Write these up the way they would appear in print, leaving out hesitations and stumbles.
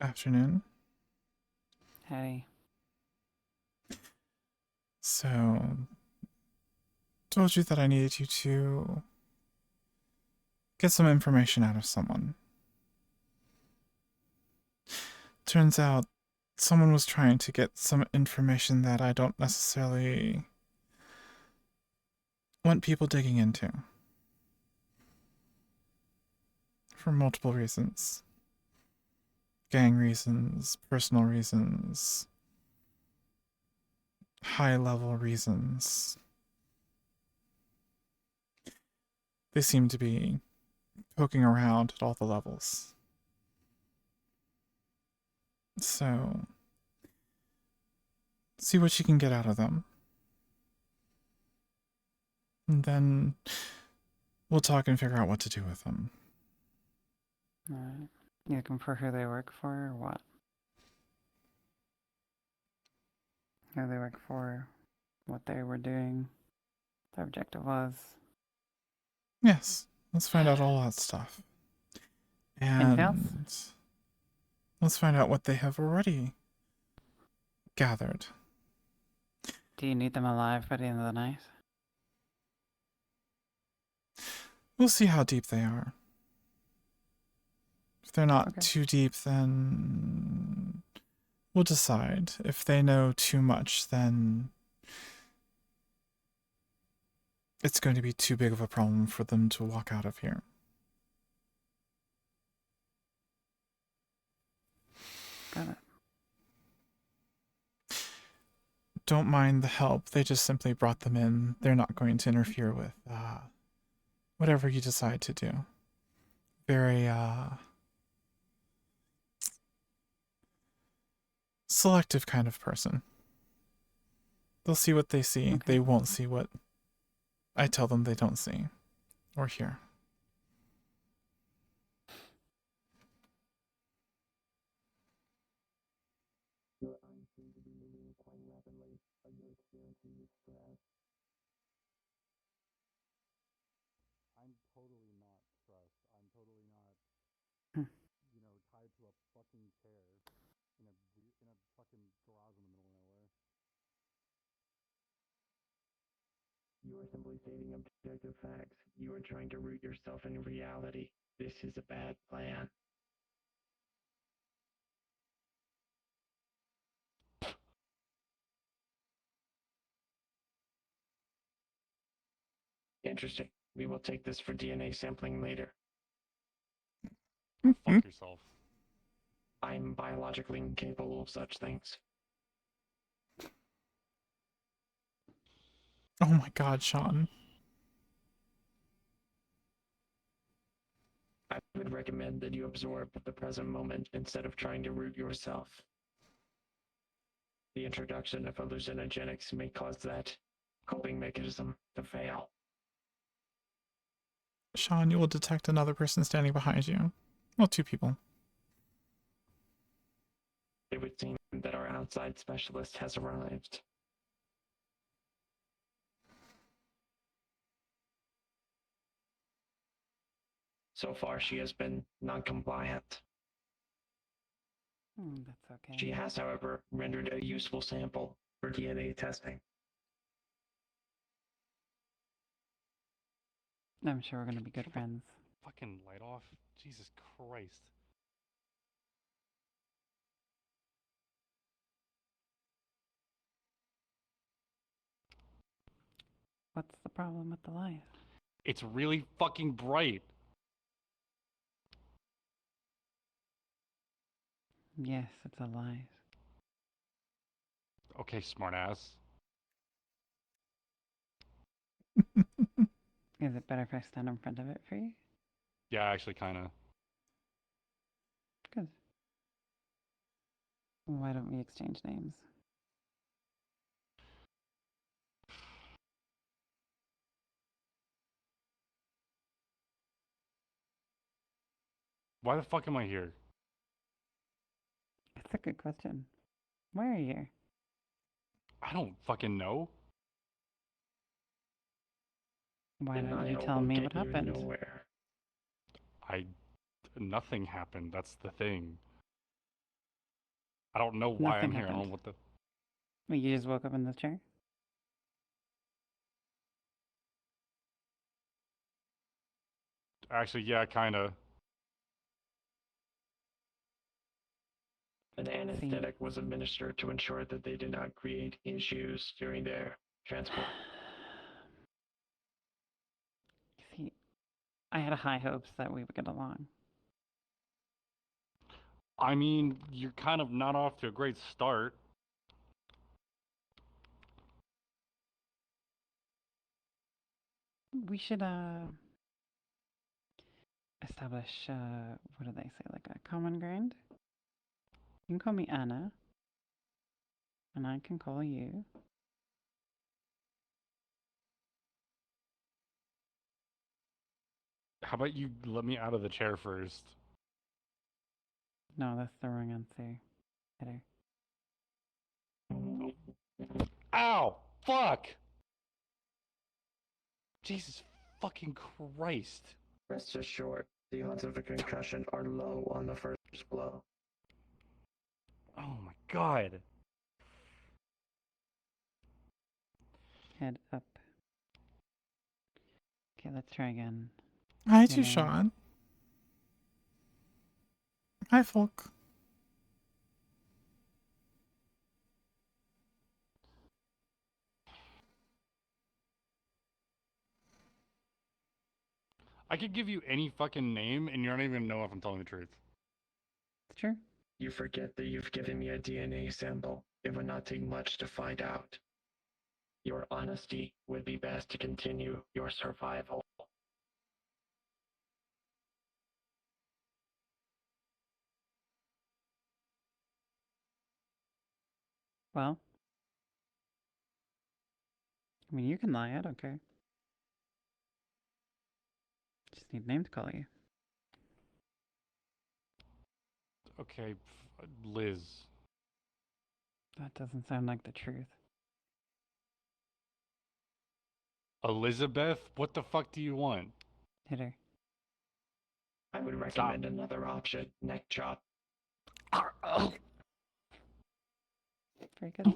Afternoon. Hey, So, told you that I needed you to get some information out of someone. Turns out someone was trying to get some information that I don't necessarily want people digging into for multiple reasons. Gang reasons, personal reasons, high level reasons. They seem to be poking around at all the levels. So, see what you can get out of them. And then we'll talk and figure out what to do with them. alright. You looking for who they work for or what? Who they work for, what they were doing, their objective was. Yes, let's find out all that stuff. Infidels? And let's find out what they have already gathered. Do you need them alive by the end of the night? We'll see how deep they are. If they're not Okay. too deep, then we'll decide. If they know too much, then it's going to be too big of a problem for them to walk out of here. Got it. Don't mind the help. They just simply brought them in. They're not going to interfere with whatever you decide to do. Very selective kind of person. They'll see what they see. Okay. They won't see what I tell them they don't see or hear. I'm totally not stressed. I'm totally not, Hmm. tied to a fucking chair in a fucking garage in the middle of nowhere. You are simply stating objective facts. You are trying to root yourself in reality. This is a bad plan. Interesting. We will take this for DNA sampling later. Go fuck yourself. I'm biologically incapable of such things. Oh my god, Sean. I would recommend that you absorb the present moment instead of trying to root yourself. The introduction of hallucinogenics may cause that coping mechanism to fail. Sean, you will detect another person standing behind you. Well, two people. It would seem that our outside specialist has arrived. So far, she has been non-compliant. That's okay. She has, however, rendered a useful sample for DNA testing. I'm sure we're gonna be good Turn the friends. fucking light off. Jesus Christ. What's the problem with the light? It's really fucking bright. Yes, it's a light. Okay, smartass. Is it better if I stand in front of it for you? Yeah, actually, kinda. Good. Why don't we exchange names? Why the fuck am I here? That's a good question. Why are you here? I don't fucking know. Why don't you Denial tell will me get what you happened? nowhere. I. Nothing happened. That's the thing. I don't know why Nothing I'm here. I don't happened. know what the. Wait, you just woke up in this chair? Actually, yeah, kind of. An anesthetic was administered to ensure that they did not create issues during their transport. See, I had high hopes that we would get along. I mean, you're kind of not off to a great start. We should establish what do they say, like a common ground? You can call me Anna, and I can call you. How about you let me out of the chair first? No, that's the wrong answer. Better. Ow! Fuck! Jesus fucking Christ. Rest assured, the odds of a concussion are low on the first blow. Oh my god. Head up. Okay, let's try again. Hi, Your name. Tushan. Hi, folk. I could give you any fucking name and you don't even know if I'm telling the truth. It's true. You forget that you've given me a DNA sample. It would not take much to find out. Your honesty would be best to continue your survival. Well, I mean, you can lie. I don't care. Just need a name to call you. Okay, Liz. That doesn't sound like the truth. Elizabeth? What the fuck do you want? Hit her. I would recommend another option, neck chop. Very good.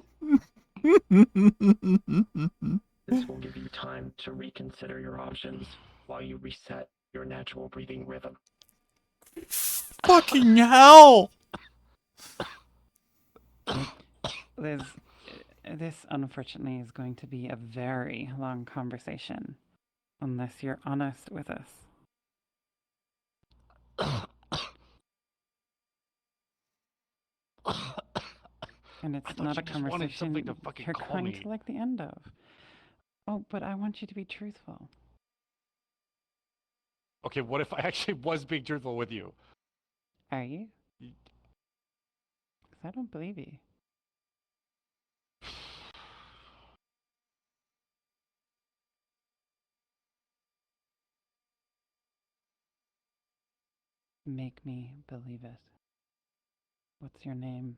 This will give you time to reconsider your options while you reset your natural breathing rhythm. Fucking hell! Liz, this unfortunately is going to be a very long conversation unless you're honest with us. And I it's thought not you a just wanted conversation something to fucking you're call going me. to like the end of. Oh, but I want you to be truthful. Okay, what if I actually was being truthful with you? Are you? Because I don't believe you. Make me believe it. What's your name?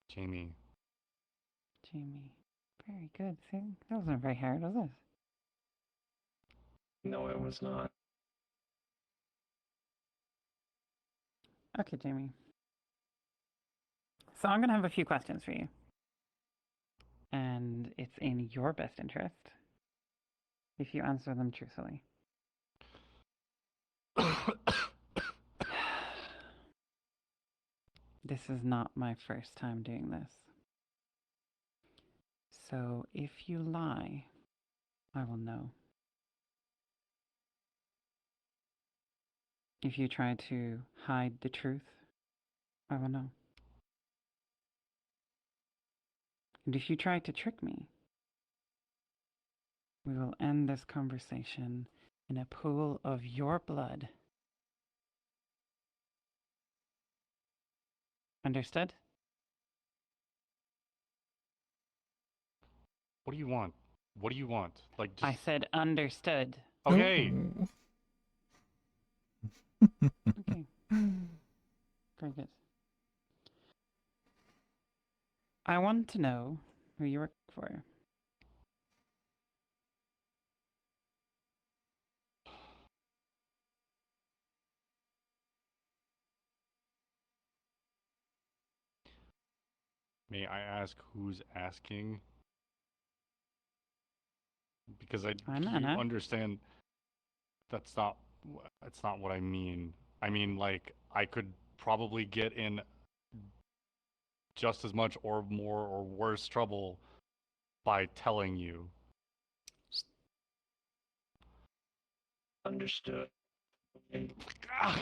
Jamie. Jamie. Very good. See, that wasn't very hard, was it? No, it was not. Okay, Jamie. So I'm going to have a few questions for you. And it's in your best interest if you answer them truthfully. This is not my first time doing this. So if you lie, I will know. If you try to hide the truth, I will know. And if you try to trick me, we will end this conversation in a pool of your blood. Understood? What do you want? What do you want? Like, just. I said understood. Okay. Okay. Very good. I want to know who you work for. May I ask who's asking? Because I'm you Anna. understand that's not what I mean. I mean, like, I could probably get in just as much or more or worse trouble by telling you. Understood. And Ah!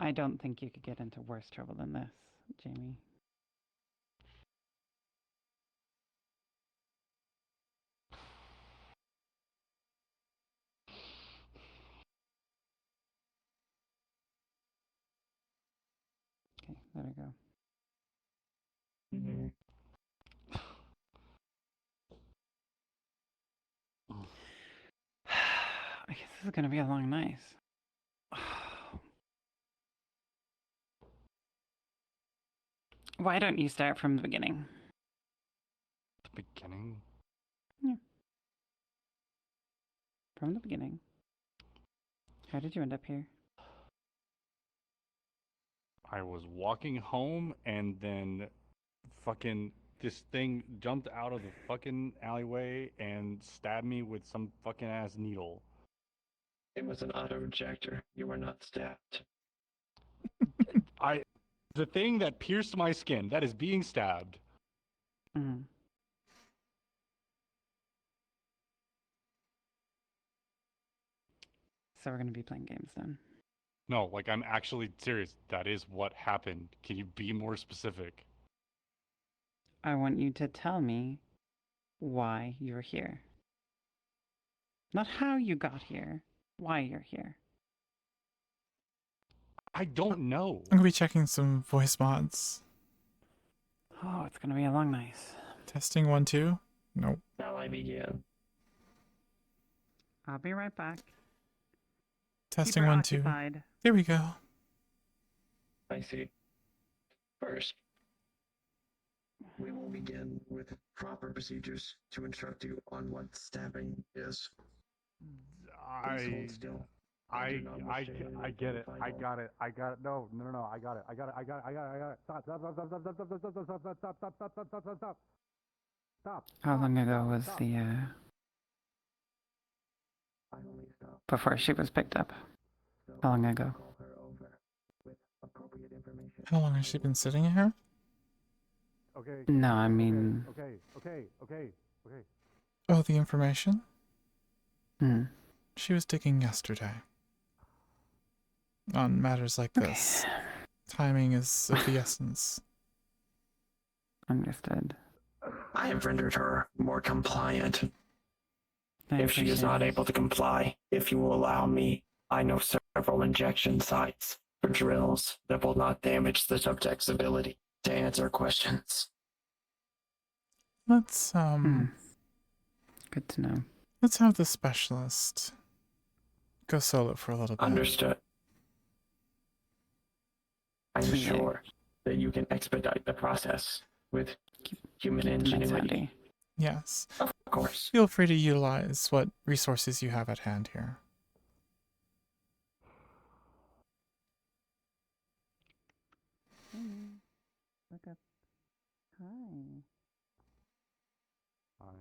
I don't think you could get into worse trouble than this, Jamie. Okay, let her go. Mhm. I guess this is gonna be a long night. Why don't you start from the beginning? The beginning? Yeah. From the beginning. How did you end up here? I was walking home and then fucking this thing jumped out of the fucking alleyway and stabbed me with some fucking ass needle. It was an auto rejector. You were not stabbed. The thing that pierced my skin, that is being stabbed. Mm. So we're gonna be playing games then. No, like, I'm actually serious. That is what happened. Can you be more specific? I want you to tell me why you're here. Not how you got here, why you're here. I don't know. I'm gonna be checking some voice mods. Oh, it's gonna be a long night. Testing 1, 2. Nope. Now I begin. I'll be right back. Testing Keep her 1, 2. occupied. There we go. I see. First, we will begin with proper procedures to instruct you on what stabbing is. Please hold still. I do not wish to hear I get anything it. final. I got it. I got it. No, I got it. I got it. I got it. I got it. I got it. Stop. Stop. Stop. Stop. Stop. Stop. Stop. Stop. Stop. Stop. Stop. Stop. Stop. Stop. Stop. Stop. Stop. Stop. How long ago was the, I only stop. before she was picked up? So How long ago? call her over with appropriate information. How long has she been sitting here? Okay. No, I mean, Okay. Oh, the information? hmm. She was digging yesterday. On matters like Okay. this, timing is of the essence. Understood. I have rendered her more compliant. I If she is appreciate not it. able to comply, if you will allow me, I know several injection sites for drills that will not damage the subject's ability to answer questions. Let's Good to know. let's have the specialist go solo for a little bit. Understood. I'm Yeah. sure that you can expedite the process with human Keep the meds ingenuity. handy. Yes. Of course. Feel free to utilize what resources you have at hand here. Hey, look up. Hi. Hi.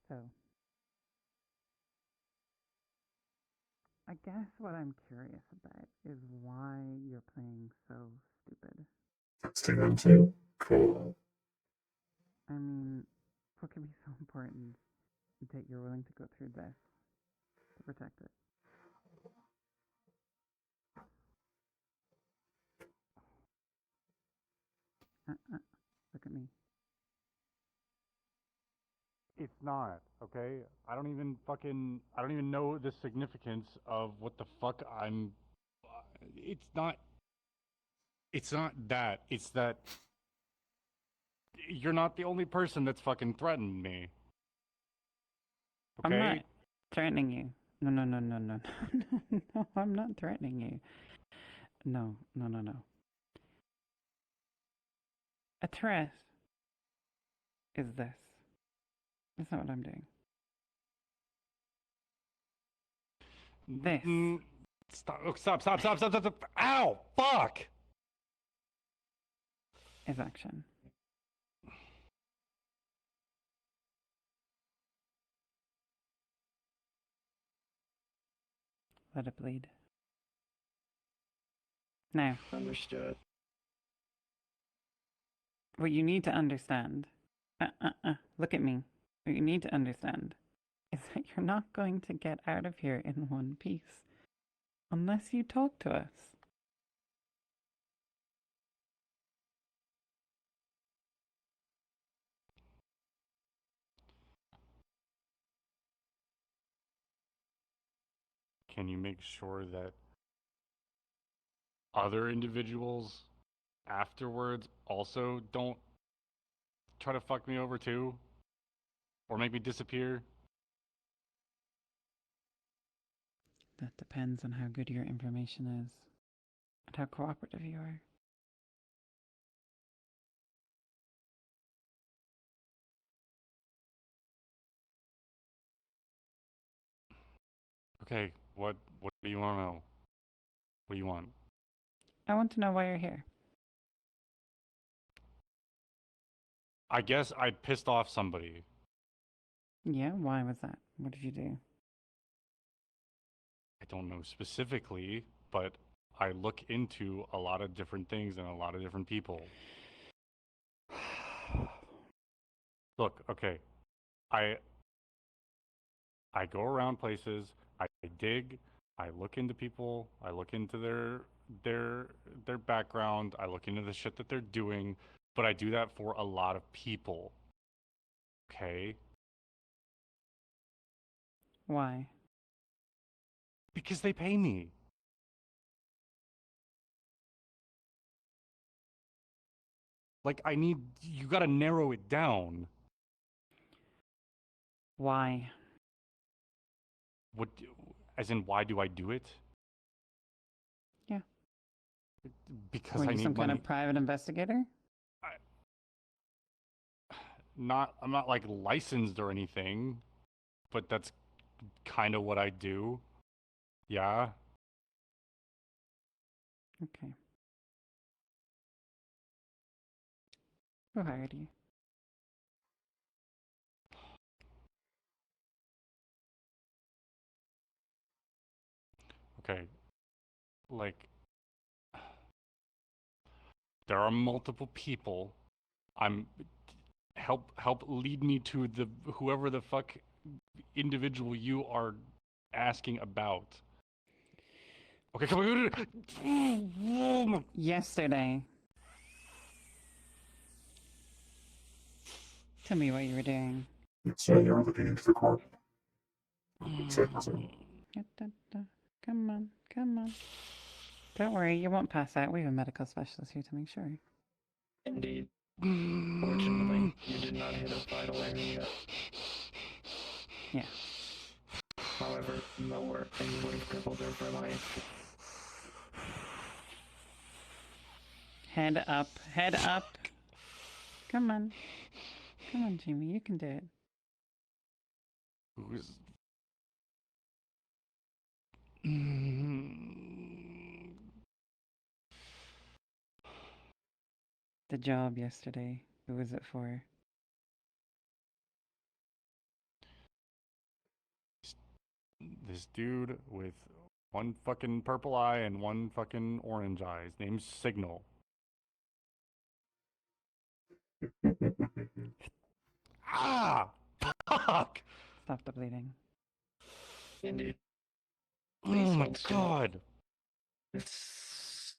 So, I guess what I'm curious about is why you're playing so stupid. Testing 1, 2. Cool. I mean, what could be so important that you're willing to go through this to protect it? Look at me. It's not, okay? I don't even know the significance of what the fuck I'm. It's not that. It's that you're not the only person that's fucking threatened me. Okay? I'm not threatening you. No, no, I'm not threatening you. No. A threat is this. That's not what I'm doing. This. Stop! Oh, stop! Ow! Fuck! Is action. Let it bleed. Now, Understood. what you need to understand, look at me. What you need to understand is that you're not going to get out of here in one piece unless you talk to us. Can you make sure that other individuals afterwards also don't try to fuck me over too? Or make me disappear? That depends on how good your information is and how cooperative you are. Okay, what do you want to know? What do you want? I want to know why you're here. I guess I pissed off somebody. Yeah, why was that? What did you do? I don't know specifically, but I look into a lot of different things and a lot of different people. Look, okay. I go around places, I dig, I look into people, I look into their background, I look into the shit that they're doing, but I do that for a lot of people. Okay? Why? Because they pay me. Like you got to narrow it down. Why? What as in why do I do it? Yeah. Because Were I you need some money. kind of private investigator? I'm not like licensed or anything, but that's kind of what I do. Yeah. Okay. Who hired you? Okay. Like there are multiple people. I'm help lead me to the whoever the fuck individual you are asking about. Okay, come on. Yesterday. Tell me what you were doing. So you're looking into the car. Come on. Don't worry, you won't pass out. We have a medical specialist here to make sure. Indeed. Fortunately, you did not hit a vital area. Yeah. However, lower and you would have crippled her for life. Head up. Come on, Jamie, you can do it. Who's The job yesterday. Who was it for? this dude with one fucking purple eye and one fucking orange eye. His name's Signal. Ah! Fuck! Stop the bleeding. Indeed. Oh Please my hold still. god! It's...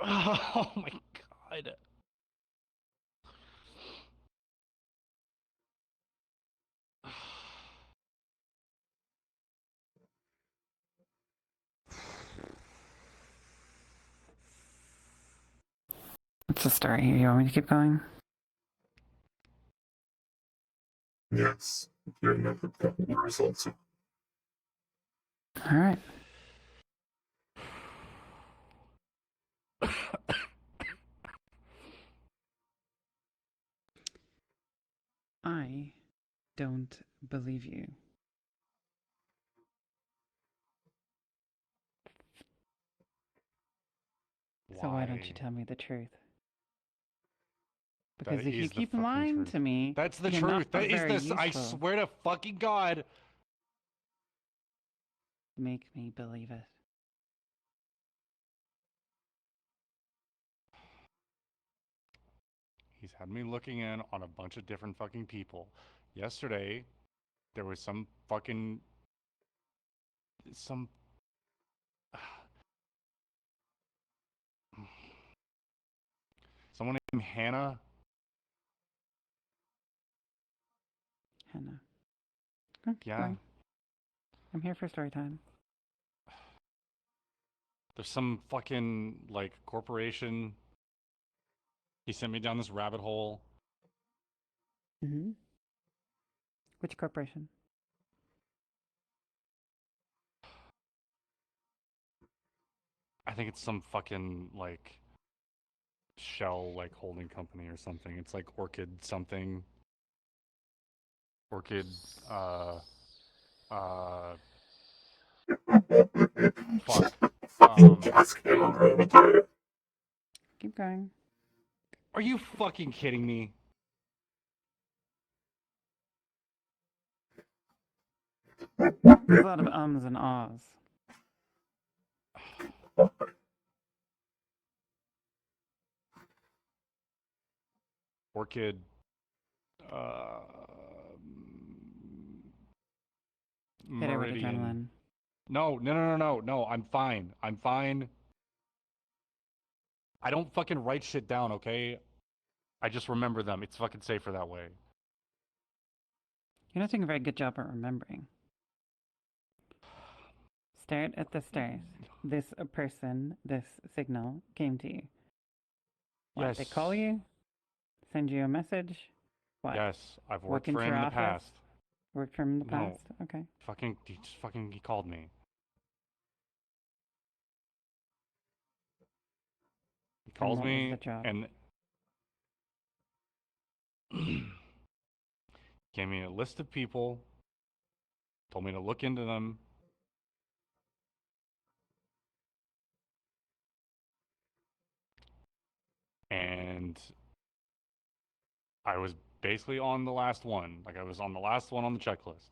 Oh my god! What's the story? You want me to keep going? Yes, you're never getting the results. Alright. don't believe you. So why don't you tell me the truth? Because That if you is the keep fucking lying truth. to me, That's the you're truth. not That is very the. I useful. swear to fucking God. Make me believe it. He's had me looking in on a bunch of different fucking people. Yesterday, there was some fucking. Some. Someone named Hannah. Hannah. Oh, keep Yeah. going. I'm here for story time. There's some fucking, like, corporation. He sent me down this rabbit hole. Mm-hmm. Which corporation? I think it's some fucking, like, shell, like, holding company or something. It's like Orchid something. Orchid, fuck. Fucking cascade right there. Keep going. Are you fucking kidding me? There's a lot of ums and ahs. Orchid, Hit her with Meridian. adrenaline. No. I'm fine. I'm fine. I don't fucking write shit down, okay? I just remember them. It's fucking safer that way. You're not doing a very good job at remembering. Start at the start. This person, this signal came to you. What, Yes. they call you? Send you a message? What? Yes, I've Walk worked for into him your in the office? past. Worked from the No. past? Okay. He called me. He And calls what was me the job? and gave me a list of people, told me to look into them. And I was basically on the last one. Like, I was on the last one on the checklist.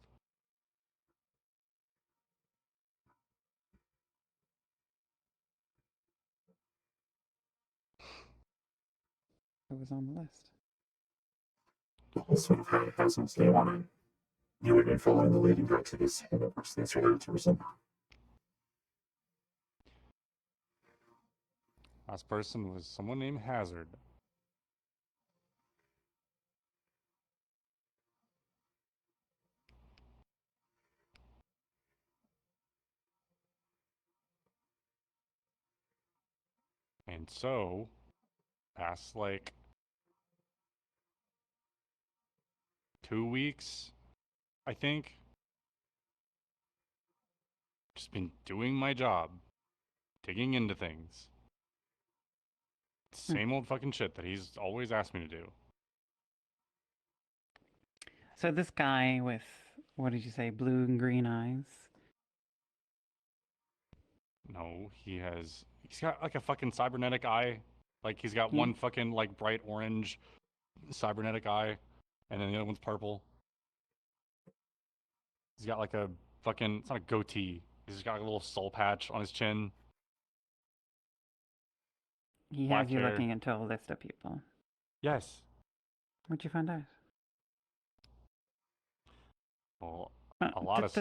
Who was on the list? Sort of how it has since day one. You would have been following the leading up to this Metaverse that's related to resent. Last person was someone named Hazard. And so, past like 2 weeks, I think, just been doing my job, digging into things. Same old fucking shit that he's always asked me to do. So this guy with, what did you say, blue and green eyes? No, he's got like a fucking cybernetic eye. Like, he's got Yeah. one fucking like bright orange cybernetic eye, and then the other one's purple. He's got like a fucking, it's not a goatee. He's got like a little soul patch on his chin. He Black has you hair. looking into a list of people. Yes. What'd you find out? Well, a lot of.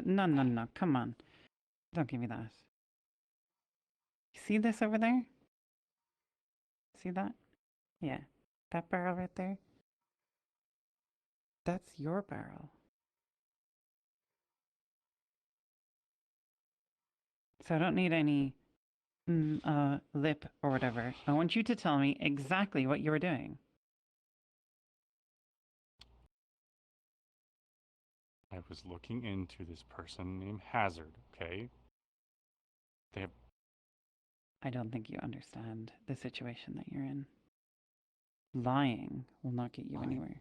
No, come on. Don't give me that. You see this over there? See that? Yeah. That barrel right there? That's your barrel. So I don't need any lip or whatever. I want you to tell me exactly what you were doing. I was looking into this person named Hazard, okay? They have. I don't think you understand the situation that you're in. Lying will not get you anywhere.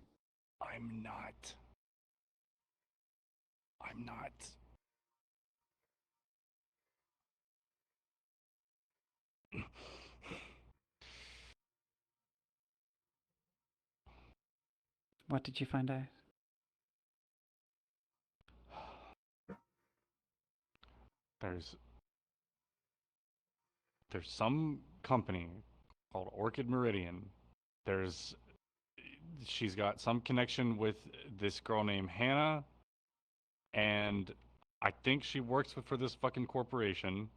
I'm not. I'm not. What did you find out? There's some company called Orchid Meridian. She's got some connection with this girl named Hannah, and I think she works for this fucking corporation.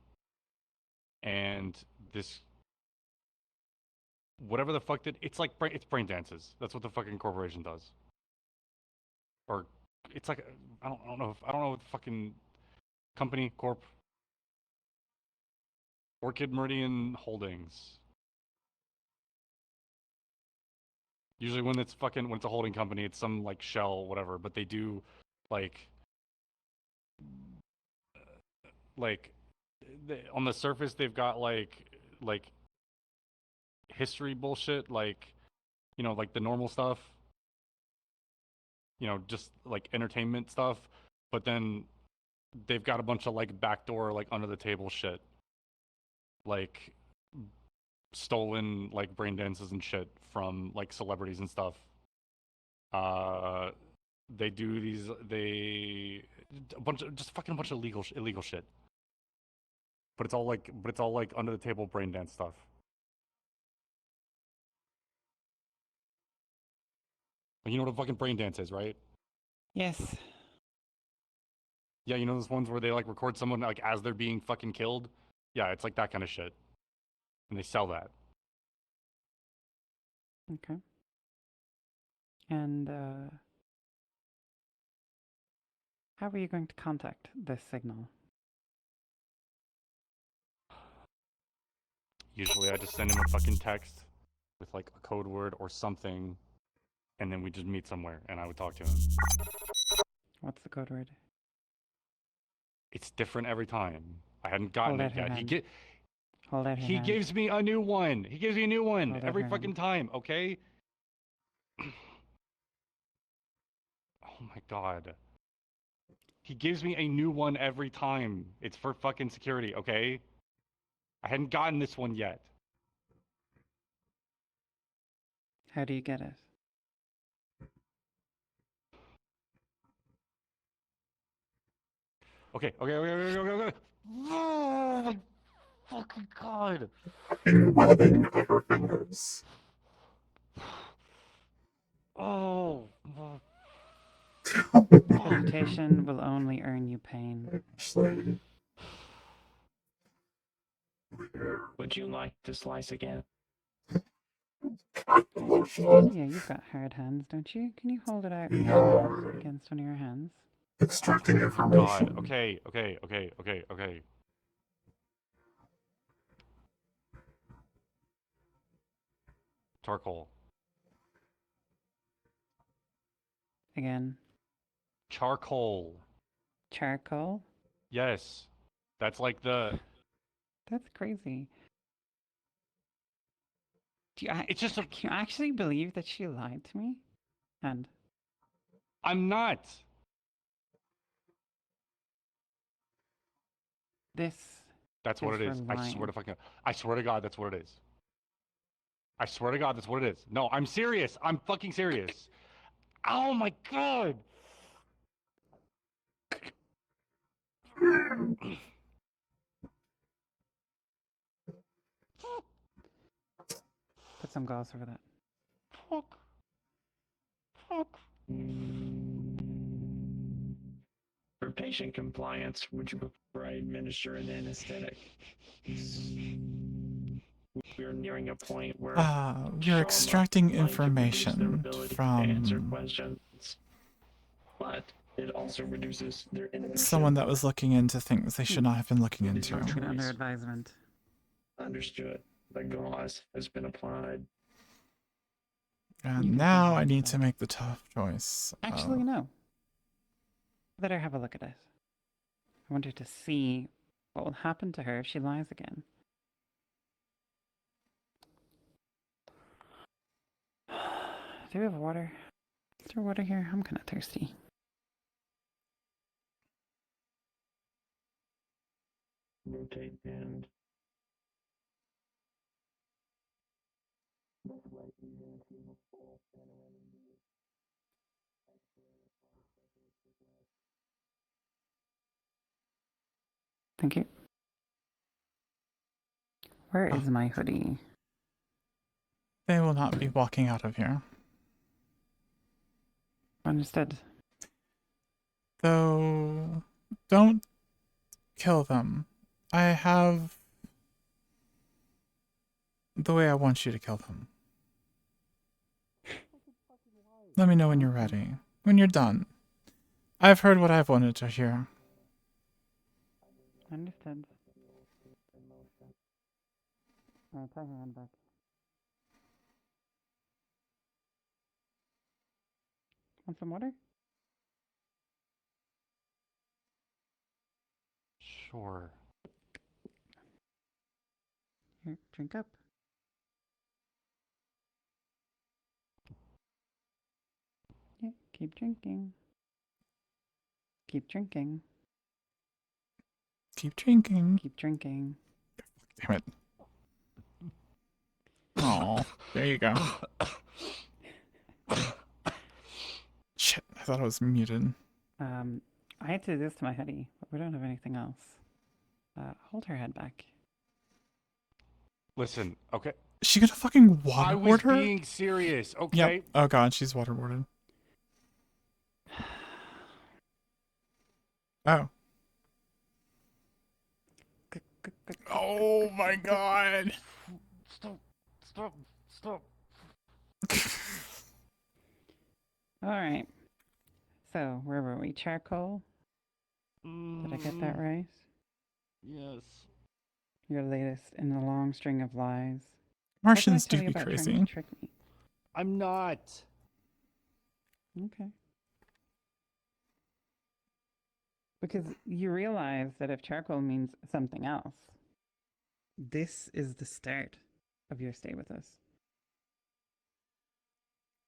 And this, whatever the fuck it's like, it's brain dances. That's what the fucking corporation does. Or it's like, I don't know what the fucking company corp. Orchid Meridian Holdings. Usually when it's a holding company, it's some like shell, whatever. But they do like on the surface they've got like history bullshit, like like the normal stuff, just like entertainment stuff. But then they've got a bunch of like backdoor, like under the table shit, like stolen like brain dances and shit from like celebrities and stuff. They do these a bunch of illegal shit. But it's all like under the table brain dance stuff. You know what a fucking brain dance is, right? Yes. Yeah, you know those ones where they like record someone like as they're being fucking killed? Yeah, it's like that kind of shit. And they sell that. Okay. And how are you going to contact this signal? Usually I just send him a fucking text with like a code word or something, and then we just meet somewhere and I would talk to him. What's the code word? It's different every time. I hadn't gotten Hold out it her yet. hand. Hold out her He hand. gives me a new one. He gives me a new one Hold out every her fucking hand. time, okay? Oh my god. He gives me a new one every time. It's for fucking security, okay? I hadn't gotten this one yet. How do you get it? Okay. Oh my fucking god. And webbing of her fingers. Oh. Hesitation will only earn you pain. Ashley, Would you like to slice again? cut the lotion. Yeah, you've got hard hands, don't you? Can you hold it out We yourself are against one of your hands? extracting God. information. Okay. Charcoal. Again. Charcoal. Charcoal? Yes. That's like the. That's crazy. It's just a. Can you actually believe that she lied to me? And I'm not. this That's what is it for is. I swear lying. to fucking. I swear to God, that's what it is. I swear to God, that's what it is. No, I'm serious. I'm fucking serious. Oh my god. Put some gauze over that. Fuck. For patient compliance, would you prefer I administer an anesthetic? We're nearing a point where You're trauma extracting might reduce their information ability to answer from questions, but it also reduces their inhibition. someone that was looking into things they should not have been looking It is your into. Been under choice. advisement. Understood. The gauze has been applied. You And can now find I out need that. to make the tough choice. Actually, no. Let her have a look at it. I want her to see what will happen to her if she lies again. Do we have water? Is there water here? I'm kind of thirsty. rotate and look right here to the full panoramic view. Thank you. Where Oh. is my hoodie? They will not be walking out of here. Understood. Though, don't kill them. I have the way I want you to kill them. Let me know when you're ready. When you're done. I've heard what I've wanted to hear. Understood. Tie her hand back. Want some water? Sure. Here, drink up. Yeah, keep drinking. Keep drinking. Keep drinking. Keep drinking. Damn it. Oh, there you go. Shit, I thought I was muted. I had to do this to my hoodie, but we don't have anything else. Hold her head back. Listen, okay. Is she gonna fucking I was waterboard her? being serious, okay? Yep. Oh god, she's waterboarded. Oh. Oh my god. Stop. Stop. Stop. All right. So, where were we? Charcoal? Did I get that right? Yes. Your latest in a long string of lies. Martians What did I do tell you be about crazy. trying to trick me? I'm not. Okay. Because you realize that if charcoal means something else, this is the start of your stay with us.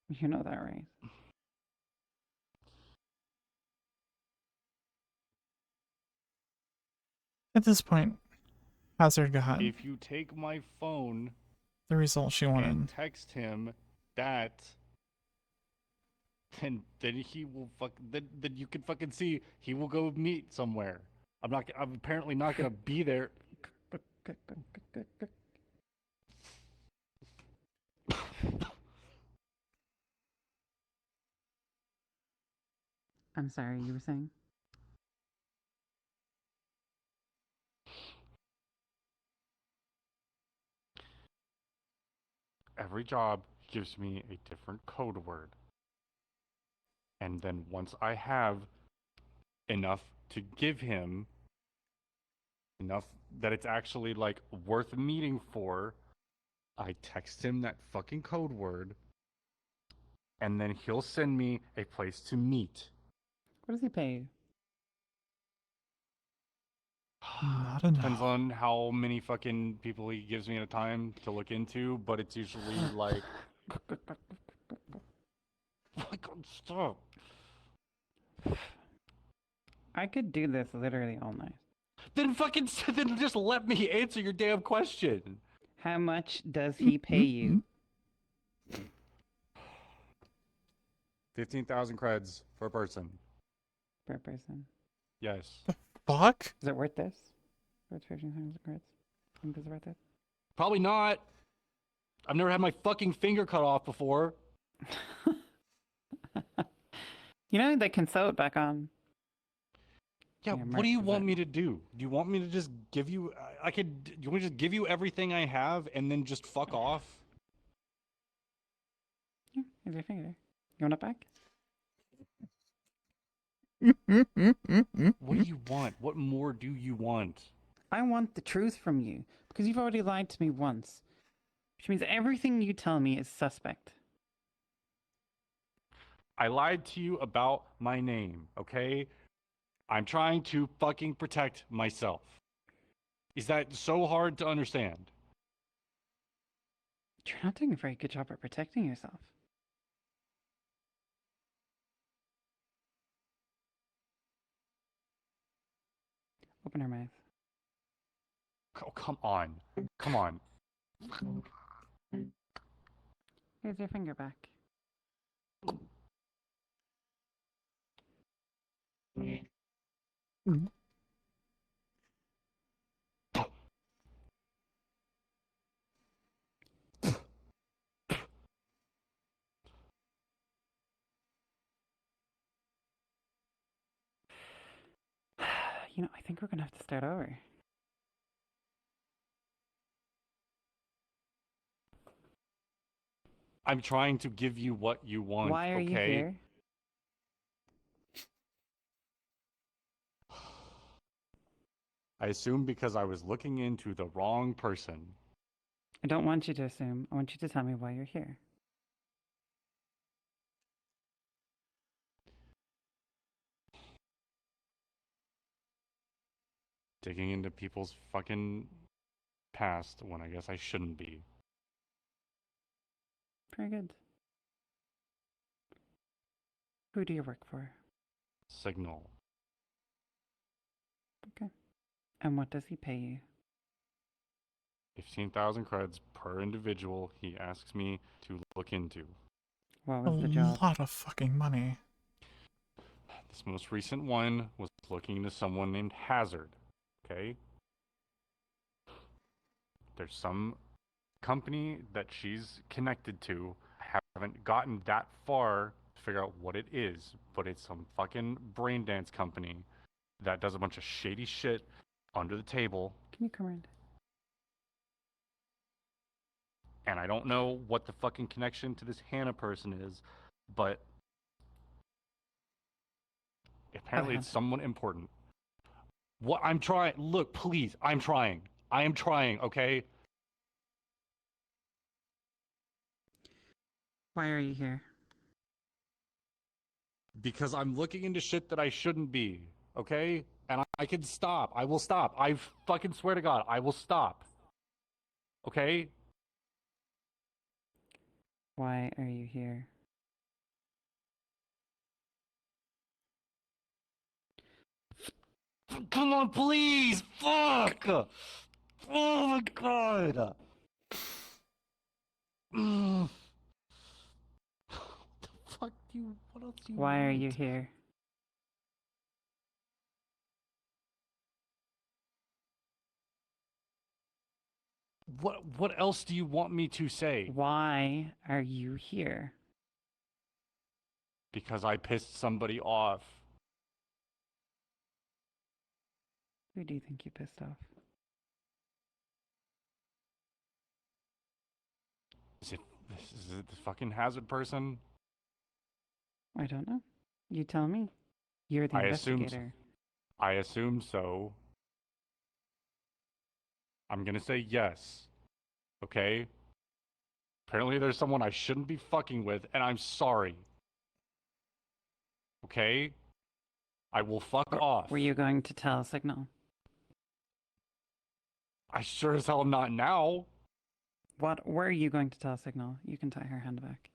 You know that, right? At this point, Hazard got If you take my phone the result she and wanted. text him that, then he will then you can fucking see he will go meet somewhere. I'm apparently not gonna be there. I'm sorry, you were saying? Every job gives me a different code word. And then once I have enough to give him, enough that it's actually like worth meeting for, I text him that fucking code word, and then he'll send me a place to meet. What does he pay you? Not Depends enough. on how many fucking people he gives me at a time to look into, but it's usually like. Stop. I could do this literally all night. Then then just let me answer your damn question. How much does he pay you? 15,000 creds per person. Per person? Yes. Fuck? Is it worth this? Worth 15,000 creds? Think this is worth it? Probably not. I've never had my fucking finger cut off before. You know, they can sew it back on. Yeah, Yeah, what do you Mark, want me to do? Do you want me to just give you? Do you want me to just give you everything I have and then just fuck off? Yeah, here's your finger. You want it back? What do you want? What more do you want? I want the truth from you because you've already lied to me once, which means everything you tell me is suspect. I lied to you about my name, okay? I'm trying to fucking protect myself. Is that so hard to understand? You're not doing a very good job at protecting yourself. Open her mouth. Oh, come on. Come on. Here's your finger back. You know, I think we're gonna have to start over. I'm trying to give you what you want, Why are you okay? here? I assume because I was looking into the wrong person. I don't want you to assume. I want you to tell me why you're here. Digging into people's fucking past when I guess I shouldn't be. Very good. Who do you work for? Signal. Okay. And what does he pay you? 15,000 creds per individual he asks me to look into. What A was the job? lot of fucking money. This most recent one was looking into someone named Hazard. Okay? There's some company that she's connected to. I haven't gotten that far to figure out what it is, but it's some fucking brain dance company that does a bunch of shady shit under the table. Can you come around? And I don't know what the fucking connection to this Hannah person is, but apparently it's Hannah. someone important. What I'm trying, look, please, I'm trying. I am trying, okay? Why are you here? Because I'm looking into shit that I shouldn't be, okay? And I can stop. I will stop. I fucking swear to God, I will stop. Okay? Why are you here? Come on, please! Fuck! Oh my God! What the fuck do you, what else do you Why are want? you here? What else do you want me to say? Why are you here? Because I pissed somebody off. Who do you think you pissed off? Is it this fucking Hazard person? I don't know. You tell me. You're the I assume so. investigator. I assume so. I'm gonna say yes. Okay? Apparently there's someone I shouldn't be fucking with, and I'm sorry. Okay? I will fuck off. Were you going to tell Signal? I sure as hell not now. What were you going to tell Signal? You can tie her hand back.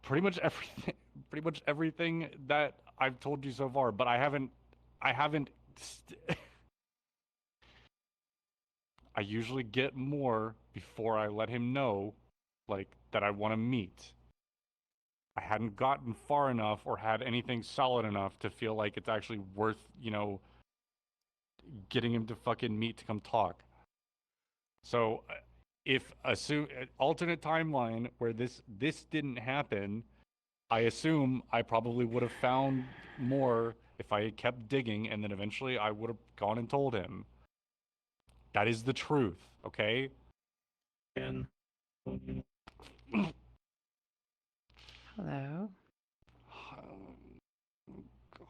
Pretty much everything pretty much everything that I've told you so far, but I haven't I usually get more before I let him know, like, that I want to meet. I hadn't gotten far enough or had anything solid enough to feel like it's actually worth, getting him to fucking meet to come talk. So, if assume alternate timeline where this didn't happen, I assume I probably would have found more if I had kept digging, and then eventually I would have gone and told him. That is the truth, okay? And Hello? God.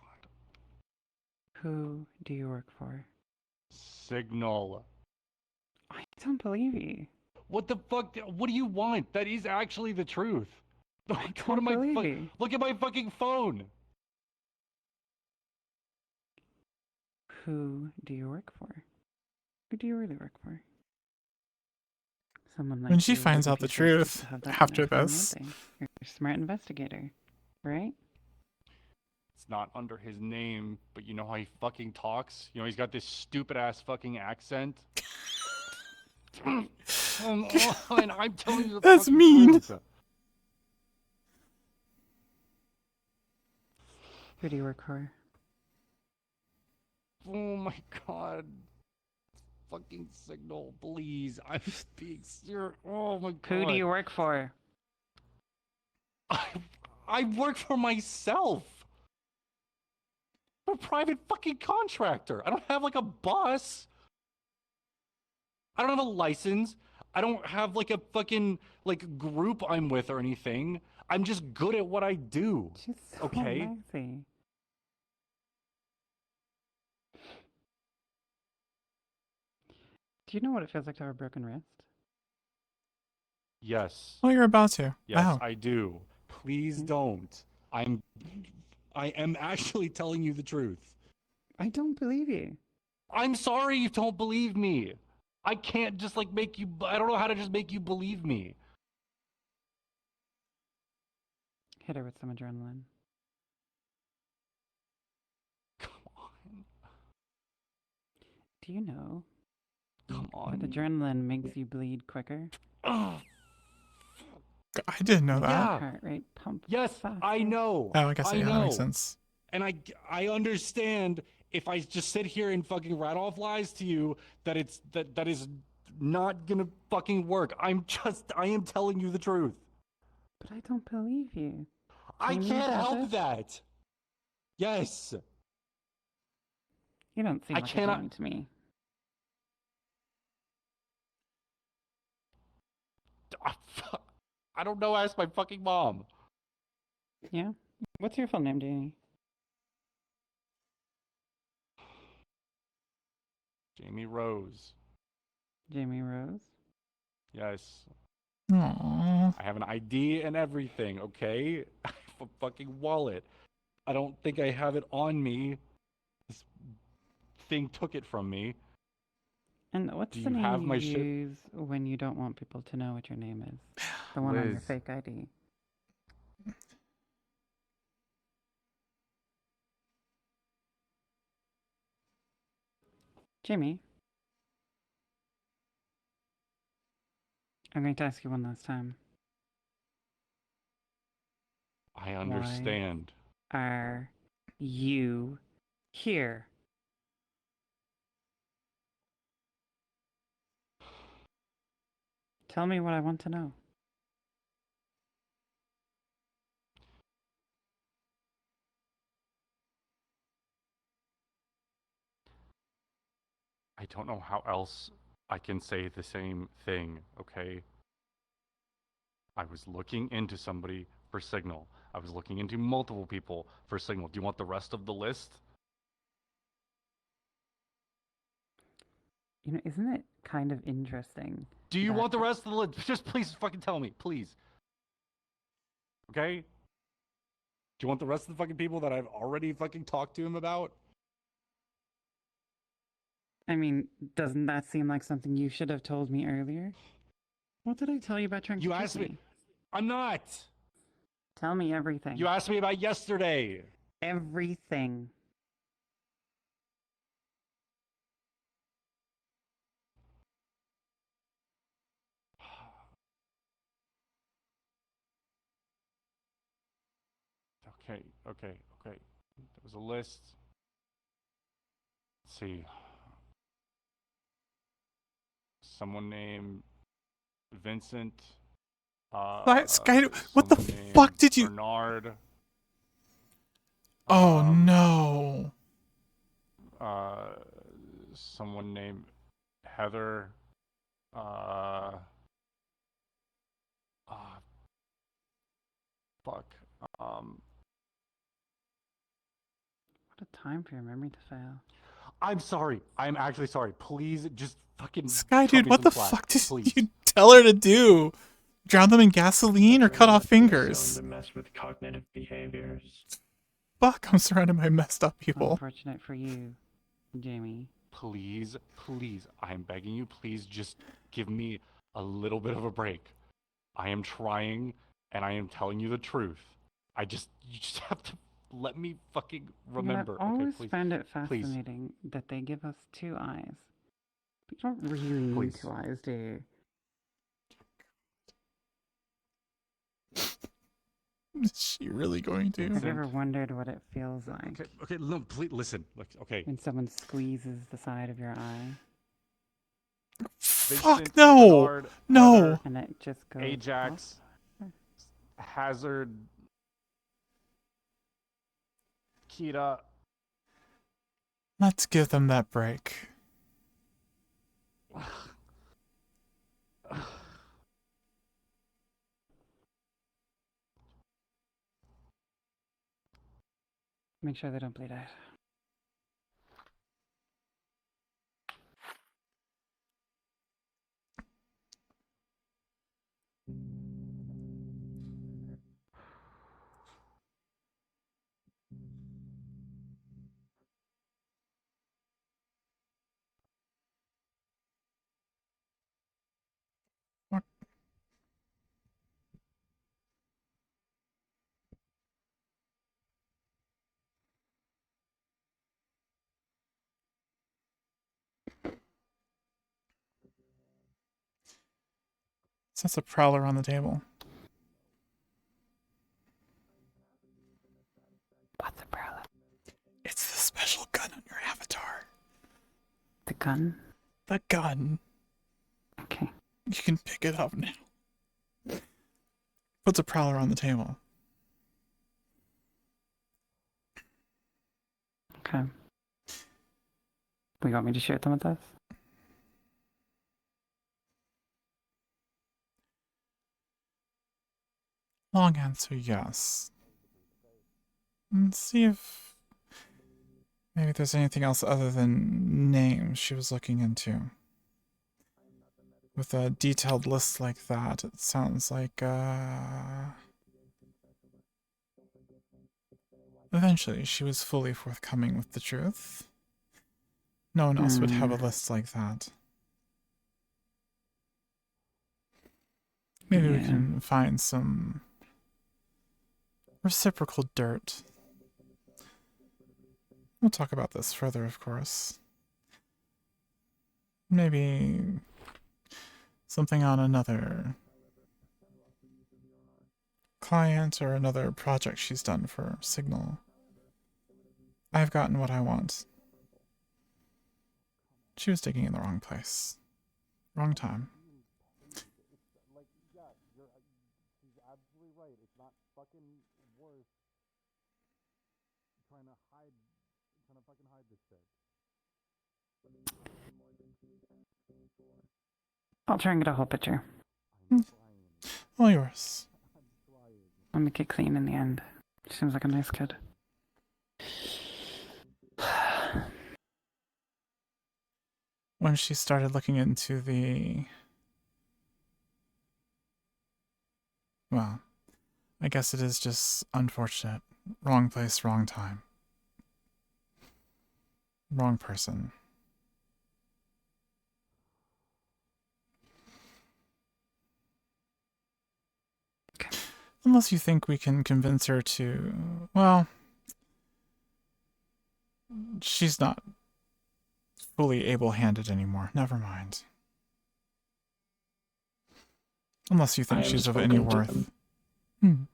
Who do you work for? Signal. I don't believe you. What the fuck? What do you want? That is actually the truth. I don't believe you. Look at my fucking phone. Who do you work for? Who do you really work for? Someone like When she you finds wouldn't out be the so stupid truth to have that after kind of phone, this, would they? You're a smart investigator, right? It's not under his name, but you know how he fucking talks? You know, he's got this stupid ass fucking accent. Come on, I'm telling you the That's fucking mean. truth. Who do you work for? Oh my god. Fucking signal, please. I'm being serious. Oh my god. Who do you work for? I work for myself. I'm a private fucking contractor. I don't have like a boss. I don't have a license. I don't have like a fucking like group I'm with or anything. I'm just good at what I do. She's so Okay. messy. Do you know what it feels like to have a broken wrist? Yes. Oh, you're about to. Yes, Wow. I do. Please don't. I am actually telling you the truth. I don't believe you. I'm sorry you don't believe me. I can't just like make you I don't know how to just make you believe me. Hit her with some adrenaline. Come on. Do you know Come that on. adrenaline makes you bleed quicker? Ugh. I didn't know that. Yeah. Heart rate pump Yes, faster. I know. Oh, I guess I yeah, that know. makes sense. And I understand if I just sit here and fucking rattle off lies to you that that is not gonna fucking work. I am telling you the truth. But I don't believe you. I Jamie, can't does help it? that. Yes. You don't seem I like cannot- a Jamie to me. I don't know. Ask my fucking mom. Yeah? What's your full name, Jamie? Jamie Rose. Jamie Rose? Yes. Aww. I have an ID and everything, okay? I have a fucking wallet. I don't think I have it on me. This thing took it from me. And what's Do the you name have you my shit? use when you don't want people to know what your name is? The one on your Liz. fake ID. Jamie? I'm going to ask you one last time. I understand. Are you here? Tell me what I want to know. I don't know how else I can say the same thing, okay? I was looking into somebody for Signal. I was looking into multiple people for Signal. Do you want the rest of the list? You know, isn't it kind of interesting? Do you that- want the rest of the list? Just please fucking tell me, please. Okay? Do you want the rest of the fucking people that I've already fucking talked to him about? I mean, doesn't that seem like something you should have told me earlier? What did I tell you about trying You to asked kiss me. I'm not. Tell me everything. You asked me about yesterday. Everything. Okay. There was a list. Let's see. Someone named Vincent. Sky, what the someone named fuck did you? Bernard. Oh no. Someone named Heather. Fuck. What a time for your memory to fail. I'm sorry. I'm actually sorry. Please just fucking. Sky, cut dude, me what some the slack, fuck did please. you tell her to do? Drown them in gasoline or cut off fingers? To mess with cognitive behaviors. Fuck, I'm surrounded by messed up people. Unfortunate for you, Jamie. Please, I'm begging you, please just give me a little bit of a break. I am trying, and I am telling you the truth. You just have to let me fucking I mean, remember. I've Okay, always please. found it Please. fascinating that they give us 2 eyes. But you don't really need Please. 2 eyes, do you? Is she really going to? Have you Vincent. ever wondered what it feels like Okay, no, please listen. Like, okay. when someone squeezes the side of your eye Fuck Vincent, no! Bernard, No! Heather, and it just goes Ajax, up? Hazard, Kita. Let's give them that break. Make sure they don't bleed out. What? That's a prowler on the table. What's the problem? It's the special gun on your avatar. The gun? The gun. Okay. You can pick it up now. Puts a prowler on the table. Okay. We want me to shoot them with this? Long answer, yes. Let's see if maybe there's anything else other than names she was looking into. With a detailed list like that, it sounds like, eventually she was fully forthcoming with the truth. No one else would have a list like that. Maybe we Yeah. can find some reciprocal dirt. We'll talk about this further, of course. Maybe something on another client or another project she's done for Signal. I've gotten what I want. She was digging in the wrong place. Wrong time. Like, yeah, she's absolutely right. It's not fucking worth trying to fucking hide this shit. I'll try and get a whole picture. I'm trying. All yours. I'm trying. I'll make it clean in the end. She seems like a nice kid. When she started looking into the... Well, I guess it is just unfortunate. Wrong place, wrong time. Wrong person. Okay. Unless you think we can convince her to... Well... She's not fully able-handed anymore. Never mind. Unless you think I have she's of any spoken to worth. them.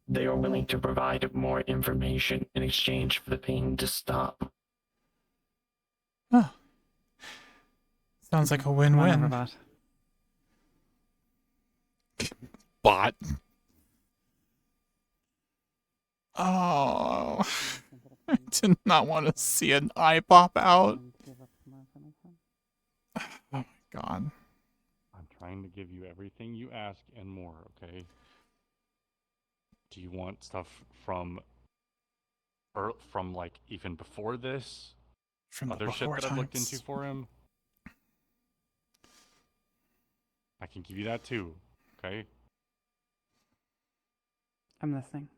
They are willing to provide more information in exchange for the pain to stop. Oh. Sounds like a Come on, win-win. Robot. Bot. Oh. I did not want to see an eye pop out. Oh my god. I'm trying to give you everything you ask and more, okay? Do you want stuff from like even before this? From the Other shit before that I've looked into times. for him? I can give you that too, okay? I'm listening.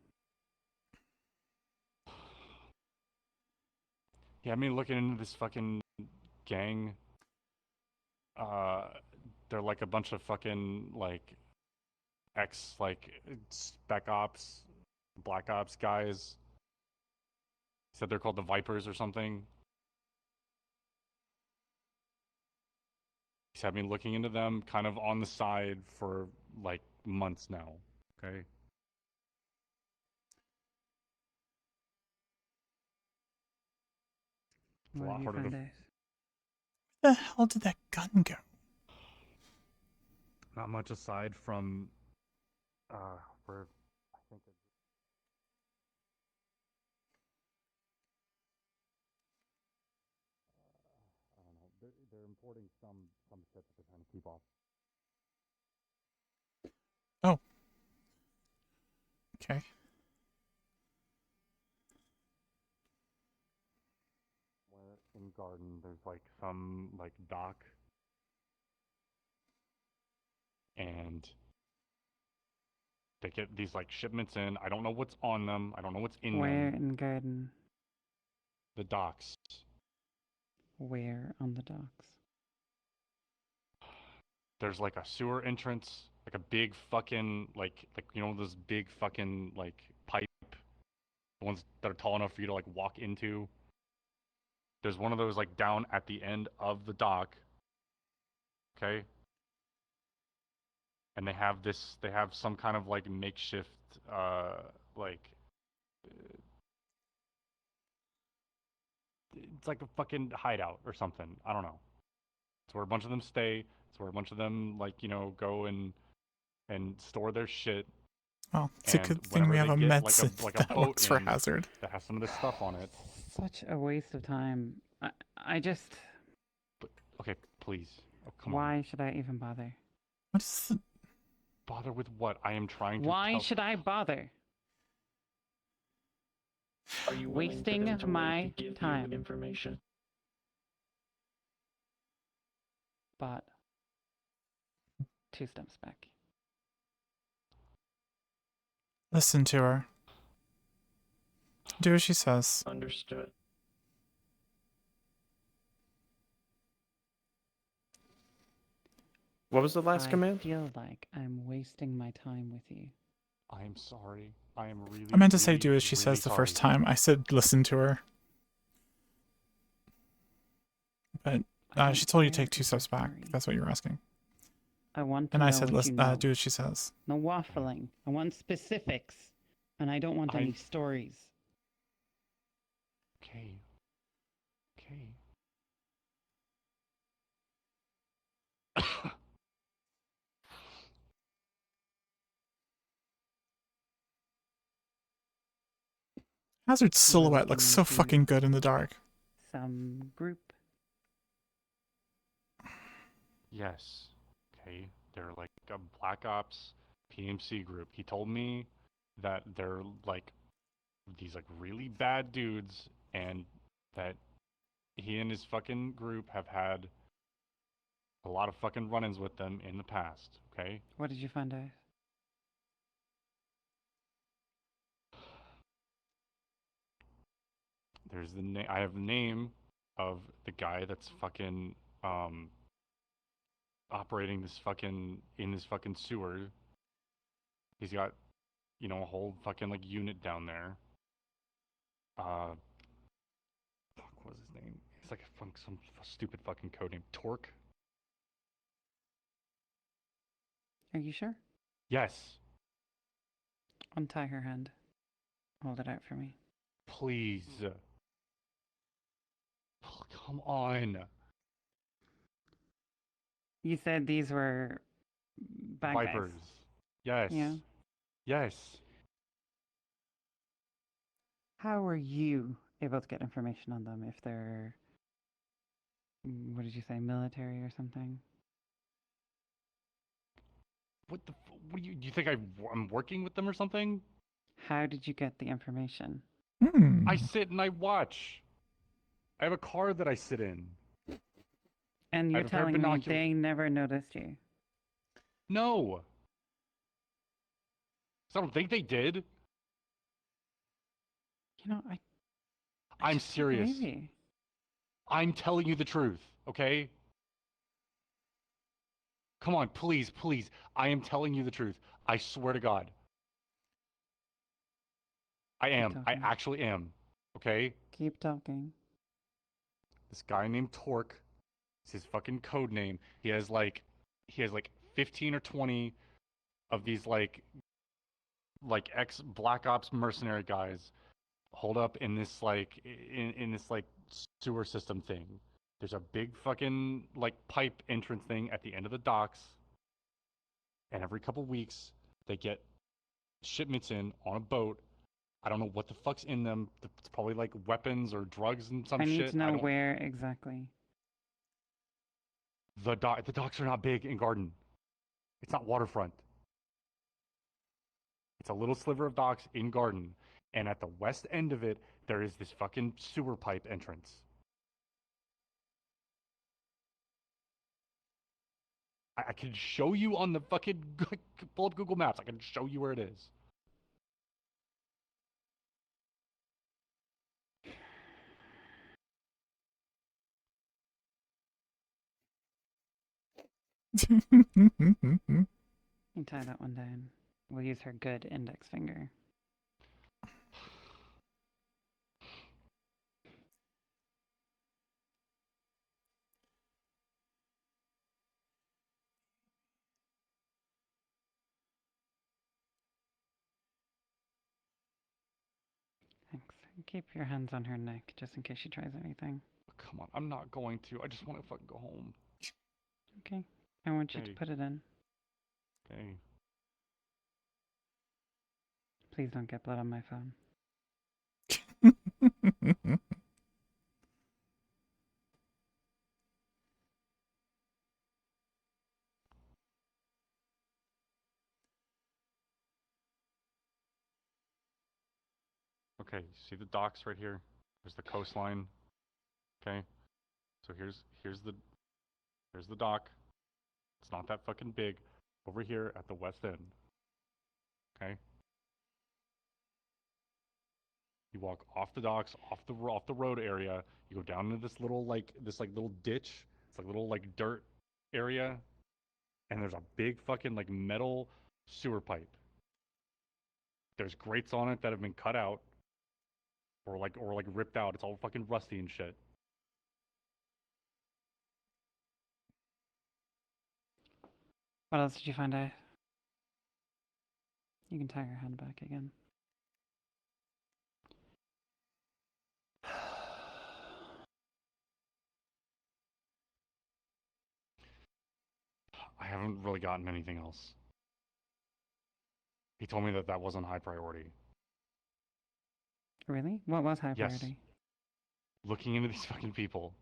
Yeah, I mean, looking into this fucking gang, they're like a bunch of fucking like spec ops, black ops guys Said they're called the Vipers or something. He's had me looking into them kind of on the side for like months now. Okay. It's a What lot did you harder find to. out? Where the hell did that gun go? Not much aside from where I think it's I don't know. They're importing some shit that they're trying to keep off. Oh. Okay. Where in Garden there's like some like dock and they get these like shipments in. I don't know what's on them. I don't know what's in Where them. in Garden? The docks. Where on the docks? There's like a sewer entrance, like a big fucking like you know those big fucking like pipe, the ones that are tall enough for you to like walk into. There's one of those like down at the end of the dock. Okay. And they have some kind of like makeshift like it's like a fucking hideout or something. I don't know. It's where a bunch of them stay. It's where a bunch of them like, you know, go and store their shit. Well, it's a And good thing whenever we have they a get medicine like a that boat works for in Hazard. that has some of this stuff on it. Such a waste of time. I just. But, okay, please. Oh, come Why on. should I even bother? What is the... Bother with what? I am trying to Why tell. should I bother? Are you willing for them Wasting to wait my to give time. you information? But 2 steps back. Listen to her. Do as she says. Understood. What was the last I command? feel like I'm wasting my time with you. I am sorry. I am really I meant to say really, do as she really says the first sorry. time. I said listen to her. But I she don't told you to care take 2 if you're steps back. sorry. That's what you were asking. I want to And know I said what you know. do as she says. No waffling. I want specifics. And I don't want any stories. Okay. Okay. Hazard's We're silhouette looks looking so into fucking good in the dark. some group. Yes. Okay. They're like a Black Ops PMC group. He told me that they're like these like really bad dudes and that he and his fucking group have had a lot of fucking run-ins with them in the past, okay? What did you find out? There's the name I have the name of the guy that's fucking operating this fucking in this fucking sewer. He's got, you know, a whole fucking like unit down there. Fuck, what was his name? It's like some stupid fucking code name. Torque? Are you sure? Yes. Untie her hand. Hold it out for me. Please. Oh, come on. You said these were bad Vipers. guys. Yes. Yeah. Yes. How were you able to get information on them if they're, what did you say, military or something? What the? What do you think I'm working with them or something? How did you get the information? Hmm. I sit and I watch. I have a car that I sit in. And I you're have a pair of telling me binoculars. they never noticed you? No. 'Cause I don't think they did. You know, I I'm just don't serious. believe you. I'm telling you the truth, okay? Come on, please, please. I am telling you the truth. I swear to God. I Keep am. I talking. actually am. Okay? Keep talking. This guy named Torque. It's his fucking code name. He has like 15 or 20 of these like ex Black Ops mercenary guys hold up in this like sewer system thing. There's a big fucking like pipe entrance thing at the end of the docks, and every couple weeks they get shipments in on a boat. I don't know what the fuck's in them. It's probably like weapons or drugs and some I need shit. to know where exactly. The docks are not big in Garden. It's not waterfront. It's a little sliver of docks in Garden, and at the west end of it, there is this fucking sewer pipe entrance. I can show you on the fucking pull up Google Maps. I can show you where it is. You tie that one down. We'll use her good index finger. Thanks. Keep your hands on her neck just in case she tries anything. Come on, I'm not going to. I just want to fucking go home. Okay. I want you Okay. to put it in. Okay. Please don't get blood on my phone. Okay, see the docks right here? There's the coastline. Okay. So here's the dock. It's not that fucking big. Over here at the west end. Okay? You walk off the docks, off the road area. You go down into this little ditch. It's like little like dirt area, and there's a big fucking like metal sewer pipe. There's grates on it that have been cut out or like ripped out. It's all fucking rusty and shit. What else did you find out? You can tie her hand back again. I haven't really gotten anything else. He told me that that wasn't high priority. Really? What was high Yes. priority? Looking into these fucking people.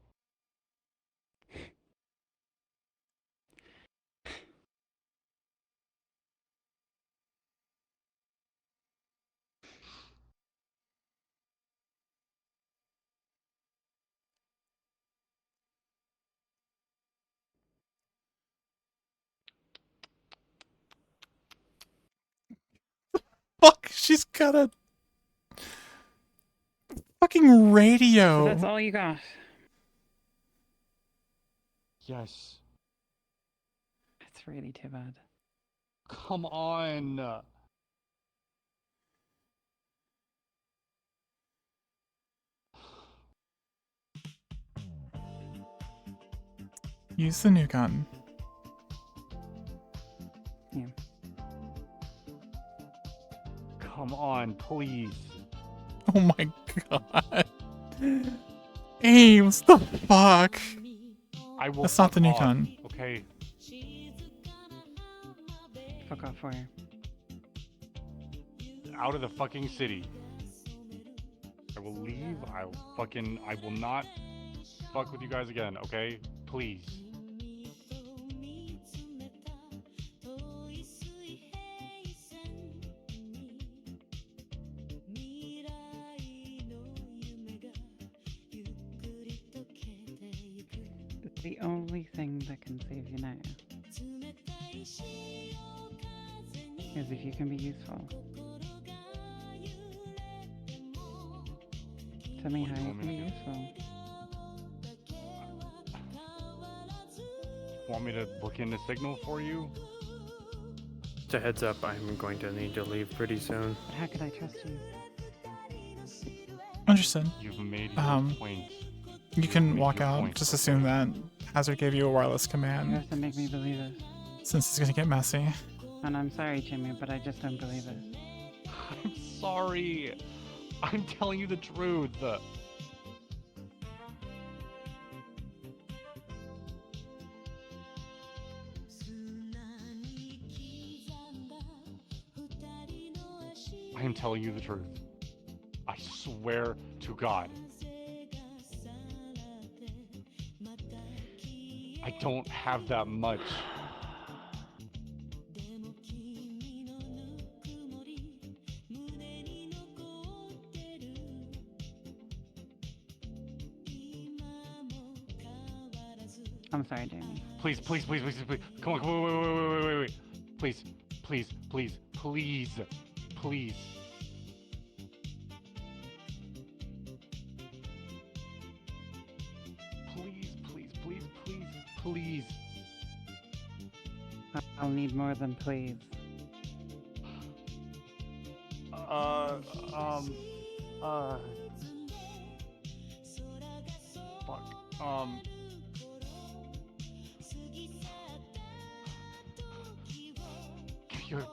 Fuck, she's got a fucking radio. So that's all you got? Yes. That's really too bad. Come on. Use the new gun. Yeah. Come on, please. Oh my god. Ames, the fuck? I will. That's not the new off, gun. Okay. Fuck off for you. Out of the fucking city. I will leave. I will not fuck with you guys again, okay? Please. The only thing that can save you now is if you can be useful. Tell me how you can be useful. Want me to look into Signal for you? Just a heads up, I'm going to need to leave pretty soon. But how could I trust you? Understood. You've made your point. You You've can made walk your out. point, Just okay? assume that Hazard gave you a wireless You command have to make me believe it. since it's gonna get messy. And I'm sorry, Jimmy, but I just don't believe it. I'm sorry. I'm telling you the truth. I am telling you the truth. I swear to God. I don't have that much. I'm sorry, Jamie. Please, please, please, please, please. Come on, come on, wait. Please, please, please, please, please. Please, please, please, please, please. I'll need more than please. Uh, fuck.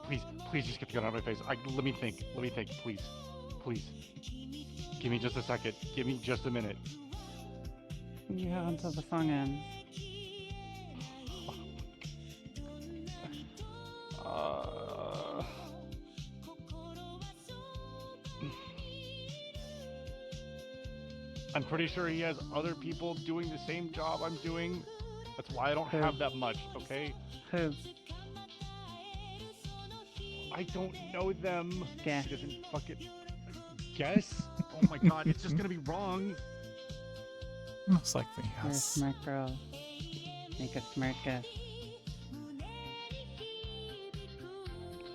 Please, please just get the gun out of my face. Let me think, please. Please. Give me just a second. Give me just a minute. You have until the song ends. I'm pretty sure he has other people doing the same job I'm doing. That's why I don't have that much, okay? Who? I don't know them. Guess. He doesn't fucking guess. Oh my god, it's just gonna be wrong. Most likely, You're a yes. smart girl. Make a smart guess.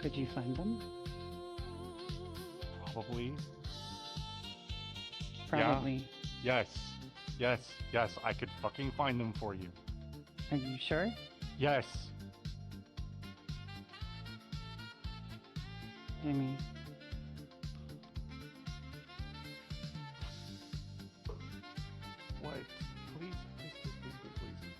Could you find them? Probably. Probably. Yes. Yes. Yes. I could fucking find them for you. Are you sure? Yes. Jimmy. What? Please, please, please, please, please, please.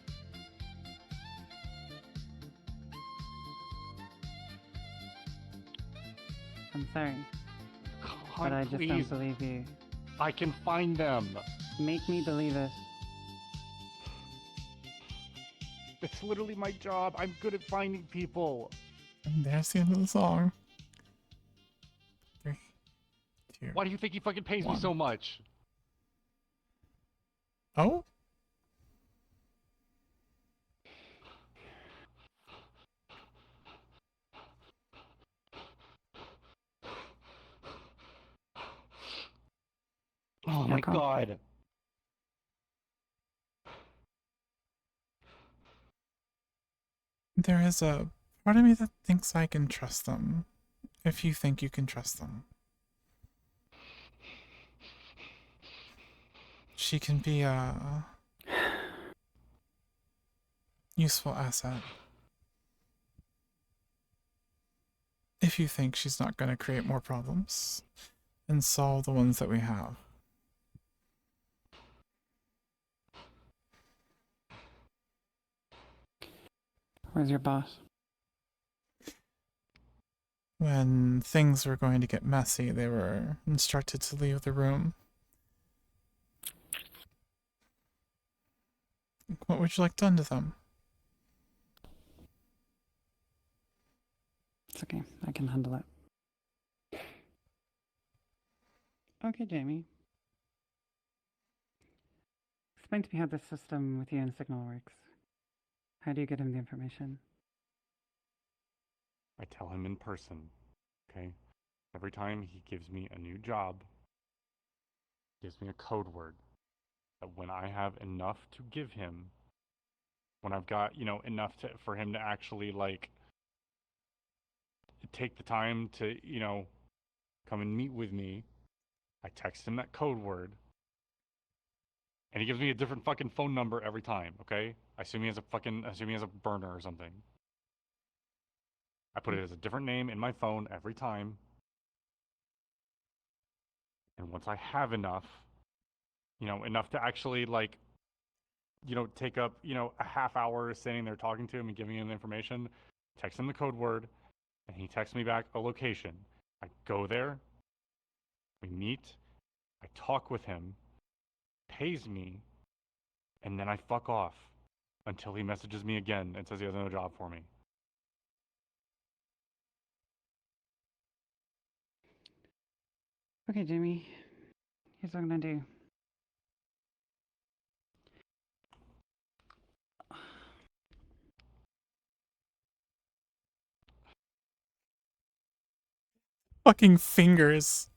I'm sorry, Come but on, I just please. don't believe you. I can find them. Make me believe it. It's literally my job. I'm good at finding people. And there's the end of the song. 3, 2. Why do you think he fucking pays me so much? Oh? Oh my god. There is a part of me that thinks I can trust them. If you think you can trust them. She can be a useful asset. If you think she's not going to create more problems and solve the ones that we have. Where's your boss? When things were going to get messy, they were instructed to leave the room. What would you like done to them? It's okay. I can handle it. Okay, Jamie. Explain to me how this system with you and Signal works. How do you get him the information? I tell him in person, okay? Every time he gives me a new job, he gives me a code word that when I have enough to give him, when I've got, enough for him to actually, take the time to, come and meet with me, I text him that code word, and he gives me a different fucking phone number every time, okay? I assume he has a burner or something. I put it as a different name in my phone every time. And once I have enough, enough to actually like, take up, a half hour sitting there talking to him and giving him the information, text him the code word, and he texts me back a location. I go there, we meet, I talk with him, pays me, and then I fuck off until he messages me again and says he has no job for me. Okay, Jimmy. Here's what I'm gonna do. Fucking fingers.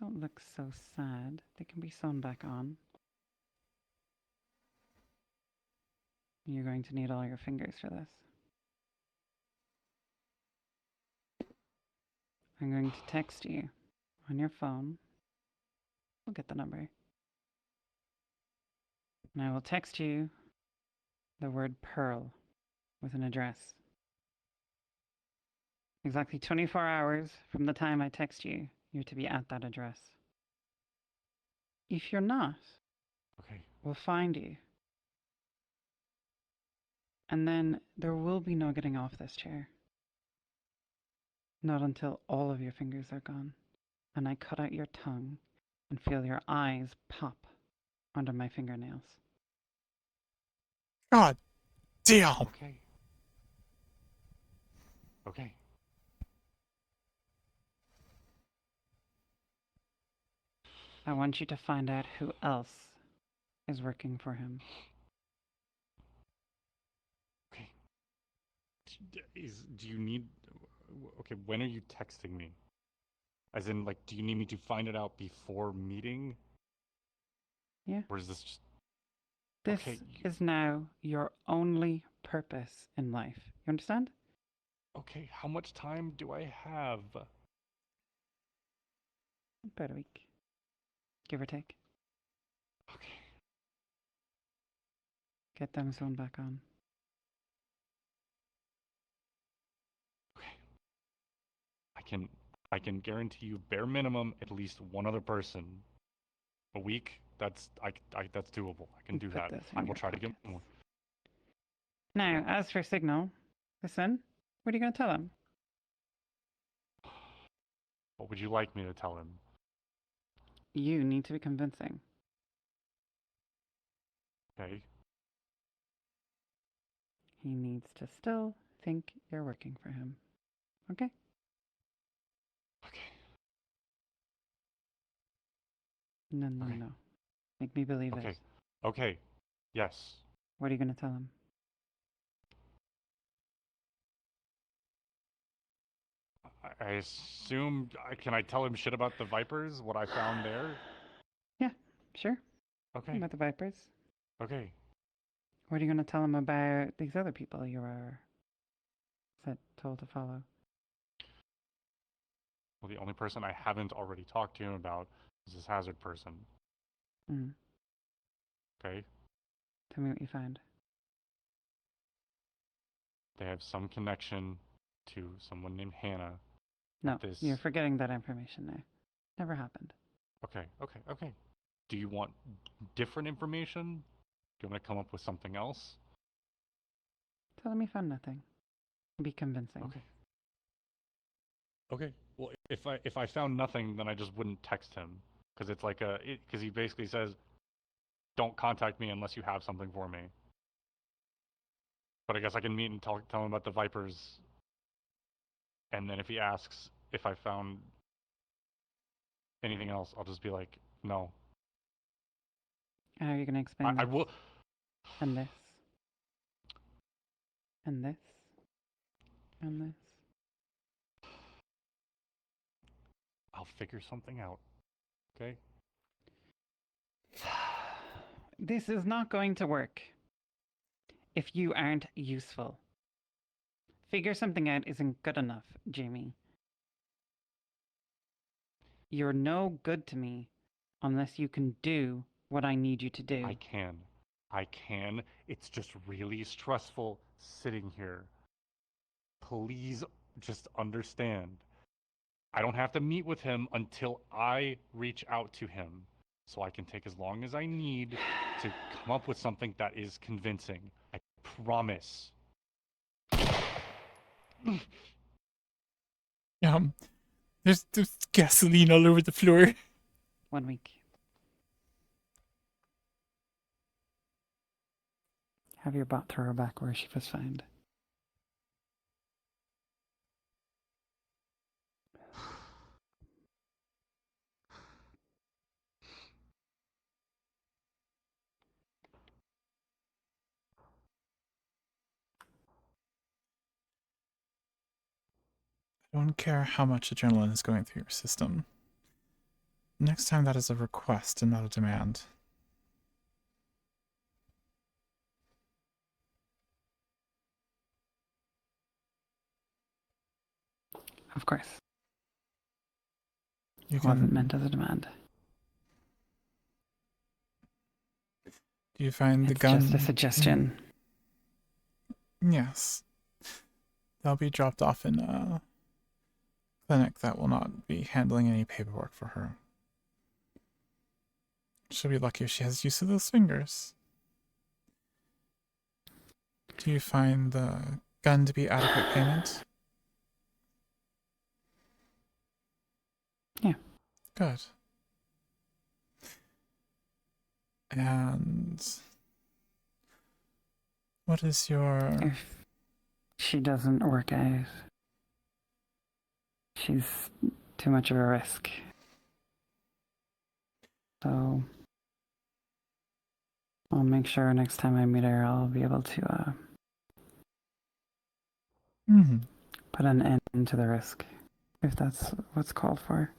Don't look so sad. They can be sewn back on. You're going to need all your fingers for this. I'm going to text you on your phone. We'll get the number. And I will text you the word pearl with an address. Exactly 24 hours from the time I text you, you're to be at that address. If you're not, Okay. we'll find you. And then there will be no getting off this chair. Not until all of your fingers are gone, and I cut out your tongue and feel your eyes pop under my fingernails. God damn. Okay. Okay. I want you to find out who else is working for him. Okay. Do you need? Okay, when are you texting me? As in, like, do you need me to find it out before meeting? Yeah. Or is this just? This Okay, is now your only purpose in life. You understand? Okay, how much time do I have? About a week. Give or take. Okay. Get them sewn back on. Okay. I can guarantee you bare minimum at least one other person. A week, that's that's doable. I can do Put that. this in I will your try to get pockets. more. Now, as for Signal, listen, what are you going to tell him? What would you like me to tell him? You need to be convincing. Okay. He needs to still think you're working for him. Okay? Okay. No. Okay. Make me believe Okay. it. Okay. Yes. What are you going to tell him? I assume. Can I tell him shit about the Vipers? What I found there? Yeah, sure. Okay. About the Vipers. Okay. What are you going to tell him about these other people you were told to follow? Well, the only person I haven't already talked to him about is this Hazard person. Mm. Okay. Tell me what you find. They have some connection to someone named Hannah. No, This. you're forgetting that information now. Never happened. Okay. Do you want different information? Do you want to come up with something else? Tell him you found nothing. Be convincing. Okay. Well, if I found nothing, then I just wouldn't text him because it's like because he basically says, "Don't contact me unless you have something for me." But I guess I can meet and tell him about the Vipers, and then if he asks if I found anything else, I'll just be like, "No." How are you going to explain I this? will. And this. And this. And this. I'll figure something out. Okay. This is not going to work if you aren't useful. Figure something out isn't good enough, Jamie. You're no good to me unless you can do what I need you to do. I can. It's just really stressful sitting here. Please just understand. I don't have to meet with him until I reach out to him. So I can take as long as I need to come up with something that is convincing. I promise. There's gasoline all over the floor. 1 week. Have your bot throw her back where she was found. I don't care how much adrenaline is going through your system. Next time that is a request and not a demand. Of course. You It wasn't can, meant as a demand. do you find the It's gun? just a suggestion. Yes. They'll be dropped off in a clinic that will not be handling any paperwork for her. She'll be lucky if she has use of those fingers. Do you find the gun to be adequate payment? Yeah. Good. And what is your... If she doesn't work out, she's too much of a risk. So I'll make sure next time I meet her, I'll be able to put an end to the risk, if that's what's called for.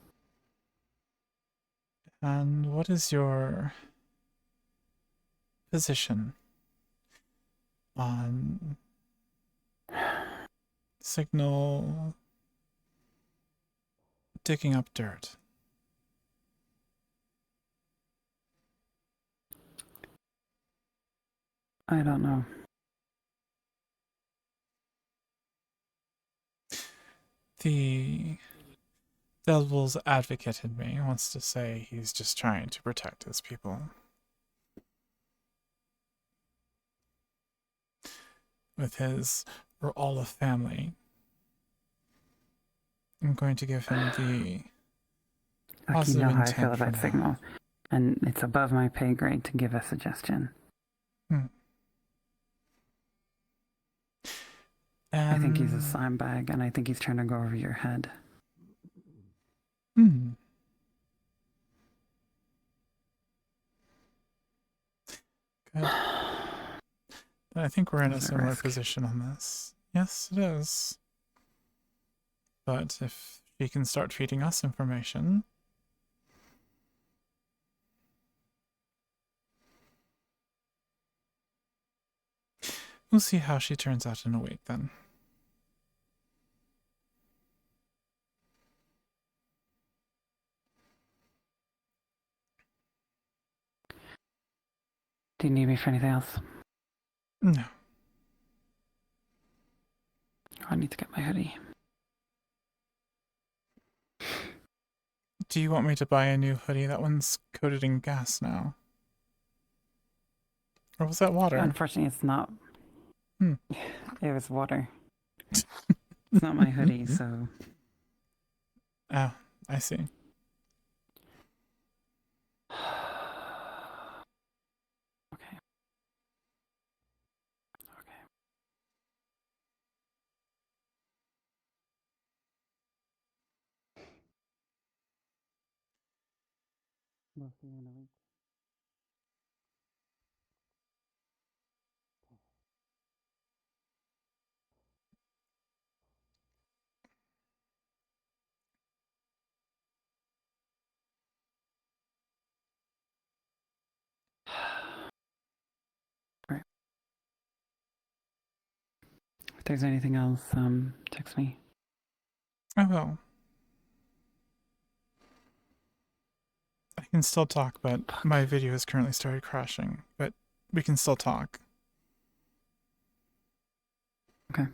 And what is your position on signal digging up dirt? I don't know. The devil's advocate in me wants to say he's just trying to protect his people. With his R'ala family, I'm going to give him the Look, you positive know how I intent feel for about now. Signal, and it's above my pay grade to give a suggestion. I think he's a sandbag, and I think he's trying to go over your head. Good. I think we're in a It's a similar risk. position on this. Yes, it is. But if she can start feeding us information, we'll see how she turns out in a week then. Do you need me for anything else? No. I need to get my hoodie. Do you want me to buy a new hoodie? That one's coated in gas now. Or was that water? Unfortunately, it's not. Hmm. It was water. It's not my hoodie, so. Oh, I see. Okay. Okay. We'll see you in a week. Right. If there's anything else, text me. I will. I can still talk, but my video has currently started crashing. But we can still talk. Okay.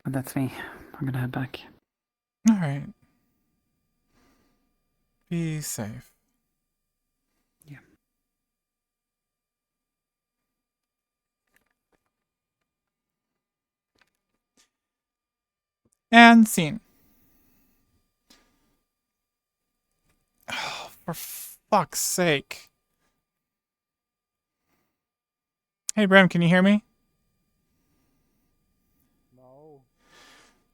But that's me. I'm gonna head back. All right. Be safe. Yeah. And scene. Oh, for fuck's sake. Hey, Brim, can you hear me? No.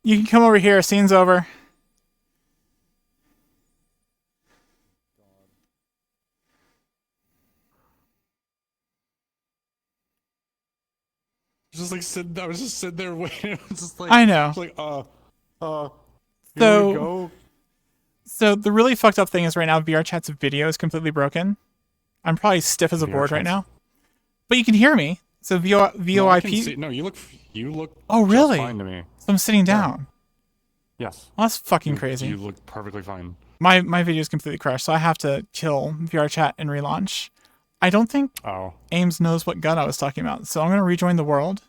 You can come over here. Scene's over. I was just sitting there waiting. I was just like, I know. Here we So, go. so the really fucked up thing is right now VR chat's video is completely broken. I'm probably stiff as a VR board right chat's- now, but you can hear me. So No, I can VoIP. see. No, you look. Oh, just really? fine to me. So I'm sitting down. Yes. Well, that's fucking You crazy. look perfectly fine. My video is completely crashed, so I have to kill VR chat and relaunch. I don't think Oh. Ames knows what gun I was talking about, so I'm gonna rejoin the world.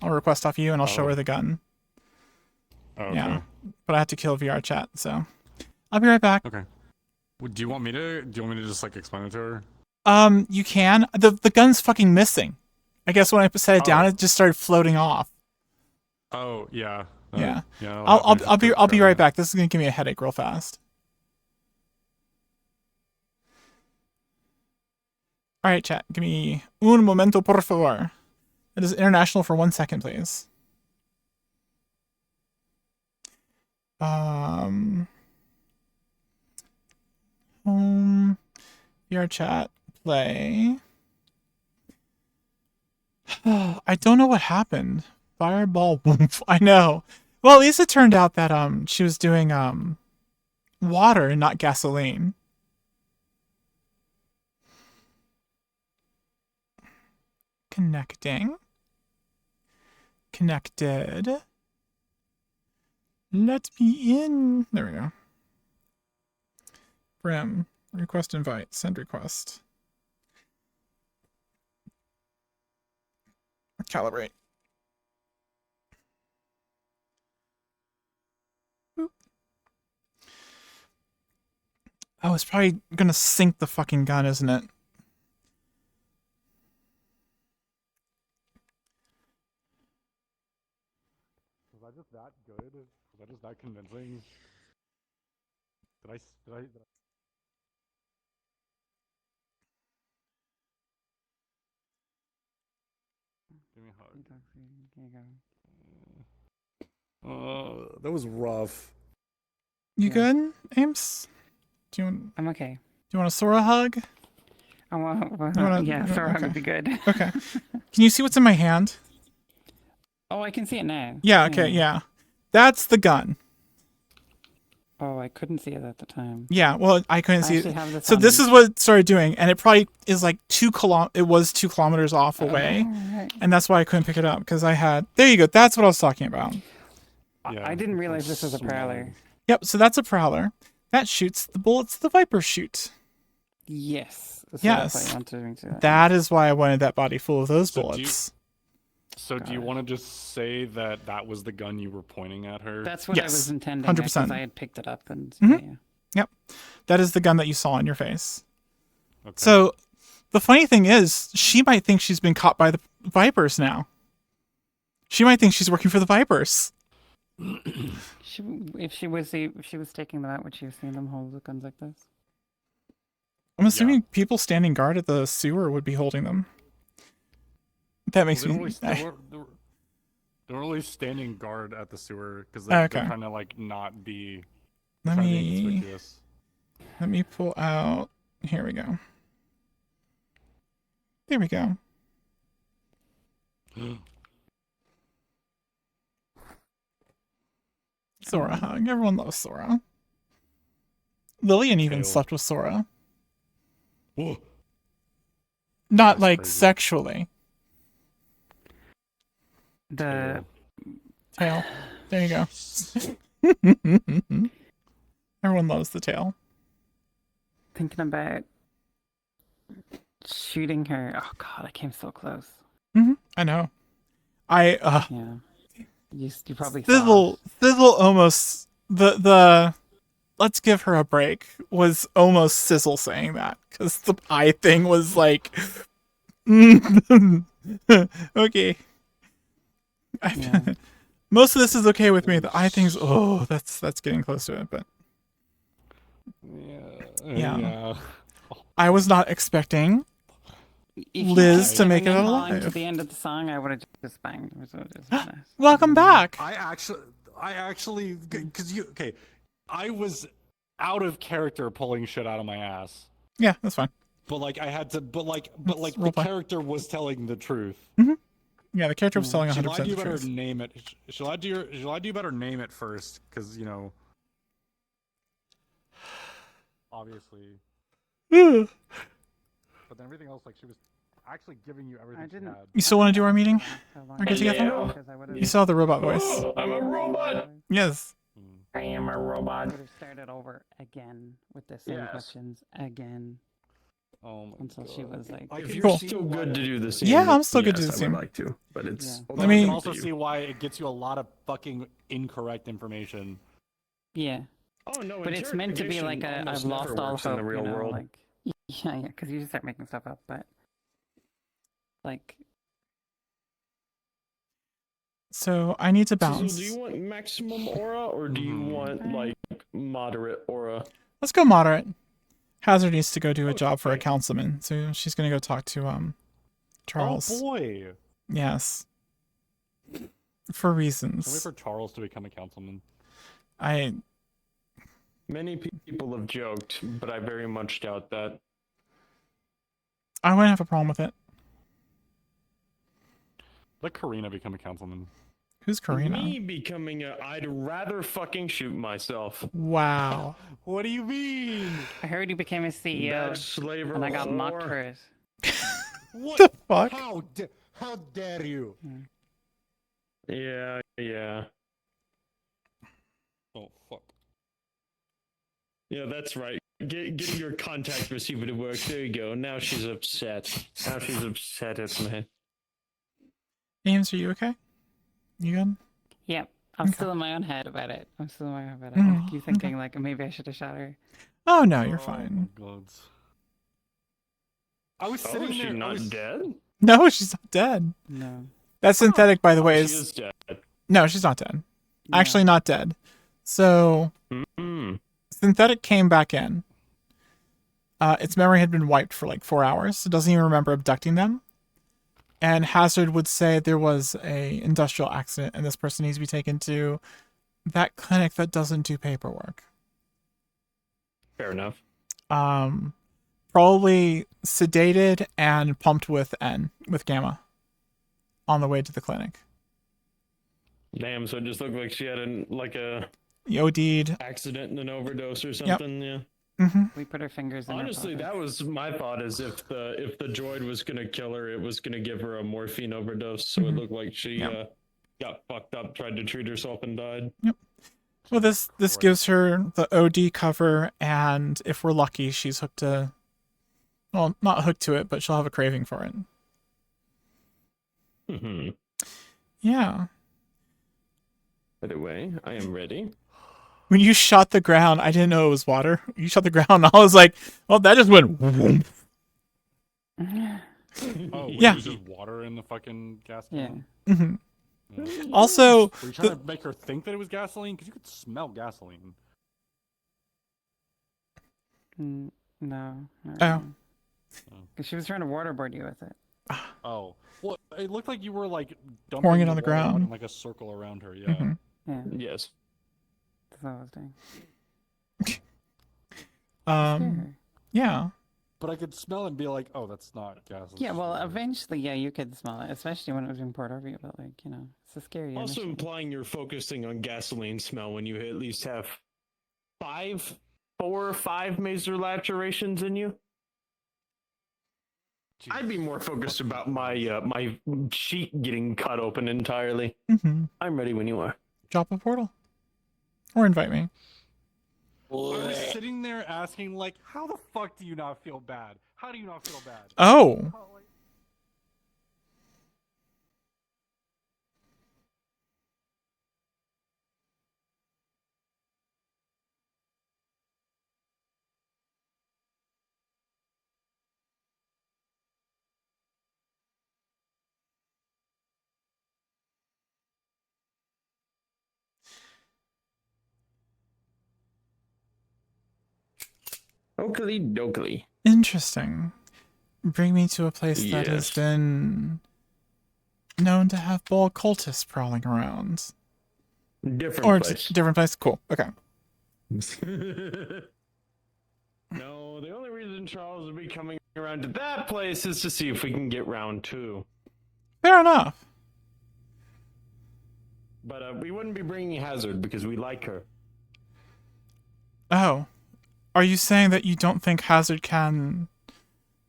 I'll request off you and I'll show Oh. her the gun. Okay. Yeah, but I have to kill VR chat, so I'll be right back. Okay. Do you want me to just like explain it to her? You can. The gun's fucking missing. I guess when I set it down, Oh. it just started floating off. Oh yeah. Yeah. Yeah. I'll be right back. This is gonna give me a headache real fast. All right, chat. Give me un momento, por favor. It is international for 1 second, please. Home, VR chat, play. I don't know what happened. Fireball, woof. I know. Well, at least it turned out that she was doing water and not gasoline. Connecting. Connected. Let me in. There we go. Brim. Request invite. Send request. Calibrate. Boop. Oh, it's probably gonna sink the fucking gun, isn't it? Was I just that good? Was I just that convincing? Did I? Give me a hug. That was rough. You Yeah. good, Ames? Do you want? I'm okay. Do you want a Sora hug? I want, You Sora okay. would be good. Okay. Can you see what's in my hand? Oh, I can see it now. Yeah. Okay. Yeah. That's the gun. Oh, I couldn't see it at the time. Yeah. Well, I couldn't I see actually it. have this So on- this is what it started doing, and it probably is like It was 2 kilometers off away, Oh, right. and that's why I couldn't pick it up because I had. There you go. That's what I was talking about. Yeah, I didn't realize this was a small. prowler. Yep. So that's a prowler. That shoots the bullets the Vipers shoot. Yes. So Yes. that's why I wanted to do that. That is why I wanted that body full of those So do you- bullets. So do you want to just say that that was the gun you were pointing at her? That's what I Yes, was intending. 100%. Because I had picked it up and Mhm. yeah. That is the gun that you saw in your face. Okay. So the funny thing is, she might think she's been caught by the Vipers now. She might think she's working for the Vipers. If she was taking them out, would she have seen them hold the guns like this? I'm assuming people standing guard at the sewer would be holding them. That makes Well, me. they weren't really standing guard at the sewer because Okay. they're trying to like not be. Let trying to be me inconspicuous. pull out. Here we go. There we go. Sora hug. Everyone loves Sora. Lillian even Tail. slept with Sora. Whoa. Not That's like crazy. sexually. The Tail. There you go. Everyone loves the tail. thinking about shooting her. Oh god, I came so close. I know. I Yeah. You probably saw Thizzle almost the let's give her a break was almost Sizzle saying that because the eye thing was like, okay. Yeah. Most of this is okay with me. The eye thing's that's getting close to it, but Yeah. Yeah. I was not expecting If you Liz keep to make giving it me Pong to alive. the end of the song, I would have just banged. It was just nice. Welcome back. I actually, because I was out of character pulling shit out of my ass. Yeah, that's fine. But like I had to, but the roleplay. character was telling the truth. Yeah, the character was telling She 100% lied to you the better truth. name it. She lied to you better name it first, because obviously. But then everything else, like she was actually giving you everything she had. You still want to do our meeting? Our get Yeah. together? You saw the robot voice. I'm a robot. Yes. I am a robot. Would have started over again with the same Yes. questions again Oh my until she was like, I If can you're Cool. still good to do the same, Yeah, I'm still good to yes, do the I same. would like to, but it's. Yeah. Well, I I mean- can also see why it gets you a lot of fucking incorrect information. yeah. Oh no! But it's meant to be like a I've almost never lost all works hope, in the real you know, world. like yeah, because you just start making stuff up, but like So I need to Sizzle, bounce. do you want maximum aura or do you want like moderate aura? Let's go moderate. Hazard needs to go do a job for a Okay. councilman, so she's gonna go talk to Charles. Oh boy! Yes. For Can we wait reasons. for Charles to become a councilman? I Many people have joked, but I very much doubt that. wouldn't have a problem with it. Let Karina become a councilman. Who's Karina? Me becoming a, I'd rather fucking shoot myself. Wow. What do you mean? I heard he became a CEO That slaver and I got mocked whore. for it. What The fuck? How dare you? Yeah. Oh fuck! Yeah, that's right. Get your contact receiver to work. There you go. Now she's upset. Now she's upset at me. James, are you okay? You good? Yep. I'm Okay. still in my own head about it. I'm still in my own head about it. Mm, I keep thinking like maybe I should have shot her. Oh no, you're Oh fine. my God. I was Oh, sitting is she there. not dead? No, she's not dead. No. That's synthetic, by the way. She is dead. No, she's not dead. No. Actually, not dead. So Mm-hmm. synthetic came back in. Its memory had been wiped for like 4 hours. It doesn't even remember abducting them. And Hazard would say there was a industrial accident and this person needs to be taken to that clinic that doesn't do paperwork. Fair enough. Probably sedated and pumped with gamma on the way to the clinic. Damn, so it just looked like she had a He OD'd. accident and an overdose or something. Yeah. Mm-hmm. We put our fingers in Honestly, her that pockets. was my thought. Is if the droid was gonna kill her, it was gonna give her a morphine overdose. So it looked like she got fucked up, tried to treat herself, and died. Well, this gives her the OD cover, and if we're lucky, she's hooked to. Well, not hooked to it, but she'll have a craving for it. Mm-hmm. Yeah. By the way, I am ready. When you shot the ground, I didn't know it was water. You shot the ground, I was like, "Oh, that just went." Whoomp. Oh, Yeah. There's just water in the fucking gas Yeah. can. Mhm. Also, Were you trying to make her think that it was gasoline? Because you could smell gasoline. No. not Oh. really. 'Cause she was trying to waterboard you with it. Oh, well, it looked like you were like dumping Pouring it on the water out ground. in like a circle around her. Yeah. Mhm. Yeah. Yes. That's what I was doing. Sure. Yeah. But I could smell it and be like, oh, that's not gasoline. Yeah, well, water. eventually, yeah, you could smell it, especially when it was being poured over you. But like, it's a scary. Also initially. implying you're focusing on gasoline smell when you at least have 4 or 5 major lacerations in you. I'd be more focused about my my sheet getting cut open entirely. Mm-hmm. I'm ready when you are. Drop a portal, or invite me. I was sitting there asking, like, how the fuck do you not feel bad? How do you not feel bad? Oh. How, like- Oakley dokley. Interesting. Bring me to a place that has Yes. been known to have bull cultists prowling around. Different Or place. different place? Cool. Okay. No, the only reason Charles will be coming around to that place is to see if we can get round 2. Fair enough. But we wouldn't be bringing Hazard because we like her. Oh. Are you saying that you don't think Hazard can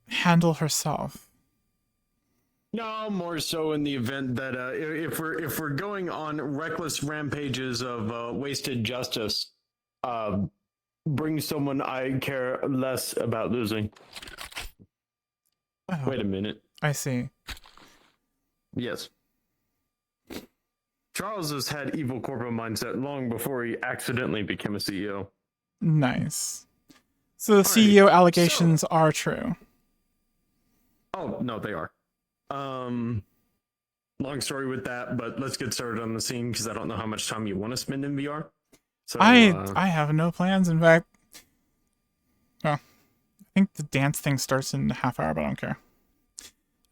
handle herself? No, more so in the event that if we're going on reckless rampages of wasted justice, bring someone I care less about losing. Oh, Wait a minute. I see. Yes. Charles has had evil corporate mindset long before he accidentally became a CEO. Nice. So the Alrighty. CEO allegations are true. Oh, no, they are. Long story with that, but let's get started on the scene because I don't know how much time you want to spend in VR. So I have no plans. In fact, well, I think the dance thing starts in a half hour, but I don't care. I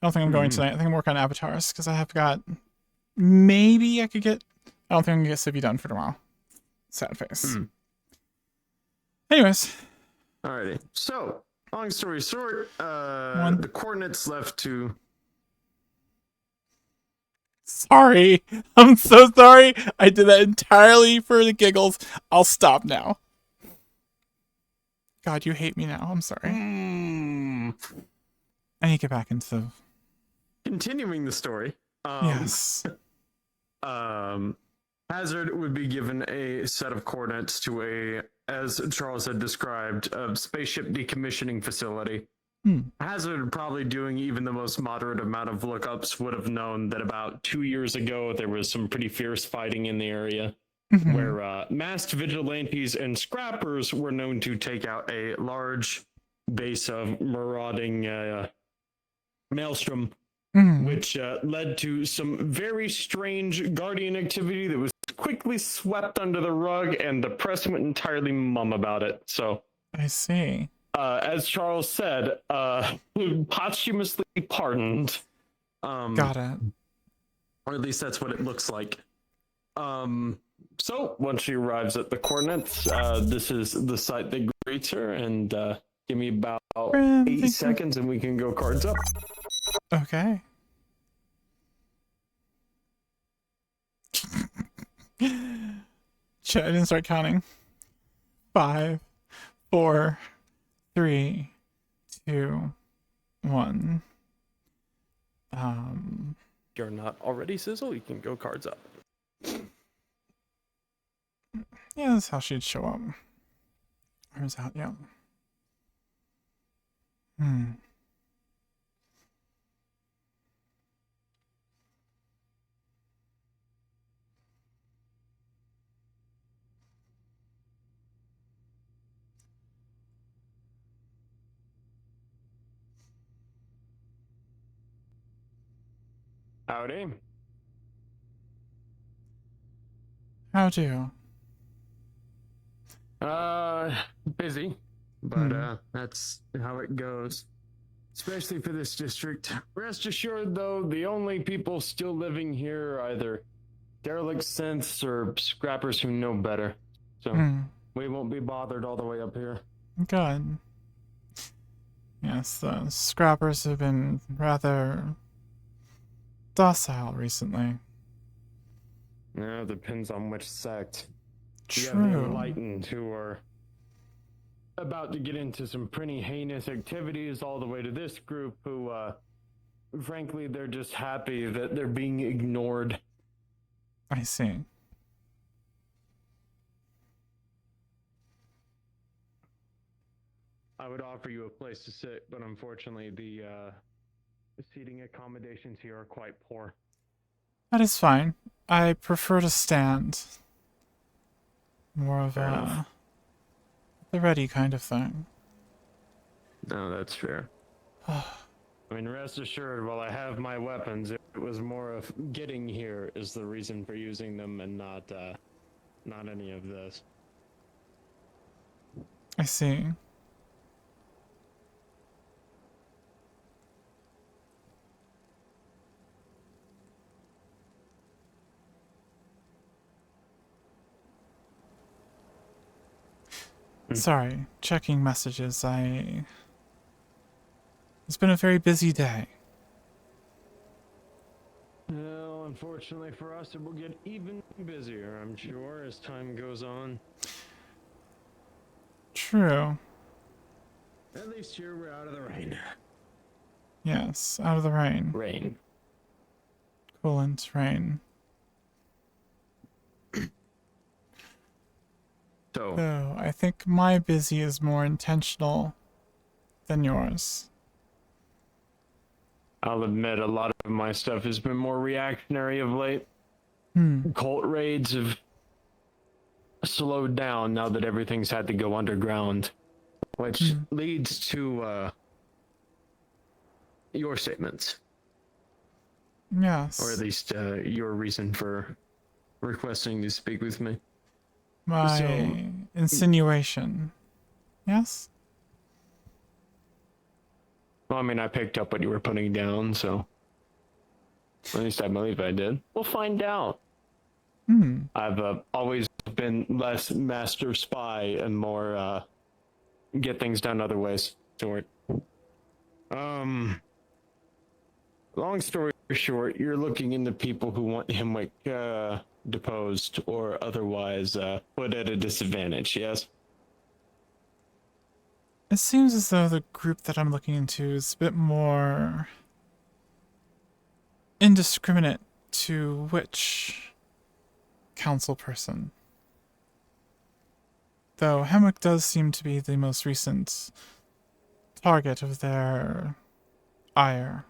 don't think I'm going tonight. I think I'm working on avatars because I have got. Maybe I could get. I don't think I can get Civvy done for tomorrow. Sad face. Anyways, alrighty. So, long story short, the coordinates left to. sorry. I'm so sorry. I did that entirely for the giggles. I'll stop now. God, you hate me now. I'm sorry. I need to get back into the. Continuing the story. Yes. Hazard would be given a set of coordinates to a, as Charles had described, a spaceship decommissioning facility. Hazard, probably doing even the most moderate amount of lookups, would have known that about 2 years ago there was some pretty fierce fighting in the area where masked vigilantes and scrappers were known to take out a large base of marauding maelstrom, which led to some very strange guardian activity that was quickly swept under the rug, and the press went entirely mum about it. So, I see. as Charles said, posthumously pardoned. Got it. Or at least that's what it looks like. So, once she arrives at the coordinates, this is the site that greets her, and give me about 8 seconds and we can go cards up. Okay. I didn't start counting. 5, 4, 3, 2, 1. You're not already Sizzle, you can go cards up. Yeah, that's how she'd show up. Hers out, yeah. Howdy. How do? Busy, but that's how it goes. Especially for this district. Rest assured, though, the only people still living here are either derelict synths or scrappers who know better. So we won't be bothered all the way up here. Good. Yes, the scrappers have been rather docile recently. No, depends on which sect. You have the True. enlightened who are about to get into some pretty heinous activities, all the way to this group who, frankly, they're just happy that they're being ignored. I see. I would offer you a place to sit, but unfortunately the seating accommodations here are quite poor. That is fine. I prefer to stand. More of Fair enough. the ready kind of thing. No, that's fair. I mean, rest assured, while I have my weapons, it was more of getting here is the reason for using them, and not any of this. I see. Sorry, checking messages. It's been a very busy day. Well, unfortunately for us, it will get even busier, I'm sure, as time goes on. True. At least here we're out of the rain. Yes, out of the rain. Rain. Coolant rain. So, I think my busy is more intentional than yours. I'll admit a lot of my stuff has been more reactionary of late. Cult raids have slowed down now that everything's had to go underground, which leads to your statements. Yes. Or at least your reason for requesting to speak with me. My insinuation. Yes? Well, I mean, I picked up what you were putting down, so at least I believe I did. We'll find out. I've always been less master spy and more get things done other ways. Sort. Long story short, you're looking into people who want him like deposed or otherwise put at a disadvantage. Yes. It seems as though the group that I'm looking into is a bit more indiscriminate to which council person. Though Hemwick does seem to be the most recent target of their ire.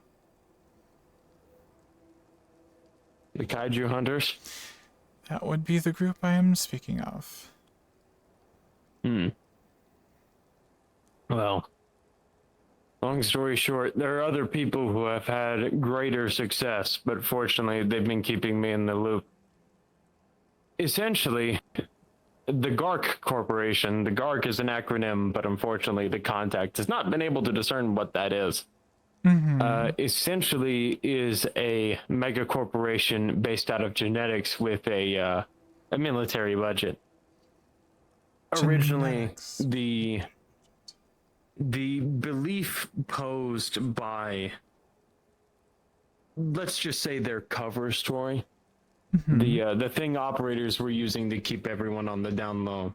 The kaiju hunters? That would be the group I am speaking of. Well, long story short, there are other people who have had greater success, but fortunately they've been keeping me in the loop. Essentially, the GARC Corporation, the GARC is an acronym, but unfortunately the contact has not been able to discern what that is. Essentially is a mega corporation based out of genetics with a military budget. Originally, the belief posed by, let's just say, their cover story, the thing operators were using to keep everyone on the down low,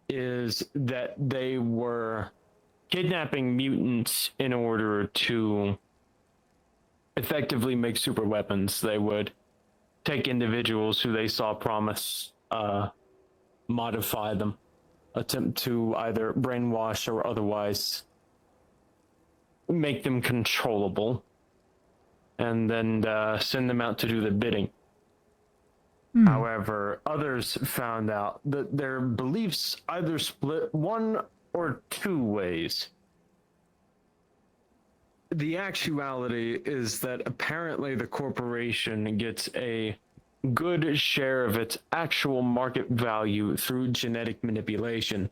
is that they were kidnapping mutants in order to effectively make super weapons. They would take individuals who they saw promise, modify them, attempt to either brainwash or otherwise make them controllable, and then send them out to do the bidding. However, others found out that their beliefs either split one or two ways. The actuality is that apparently the corporation gets a good share of its actual market value through genetic manipulation.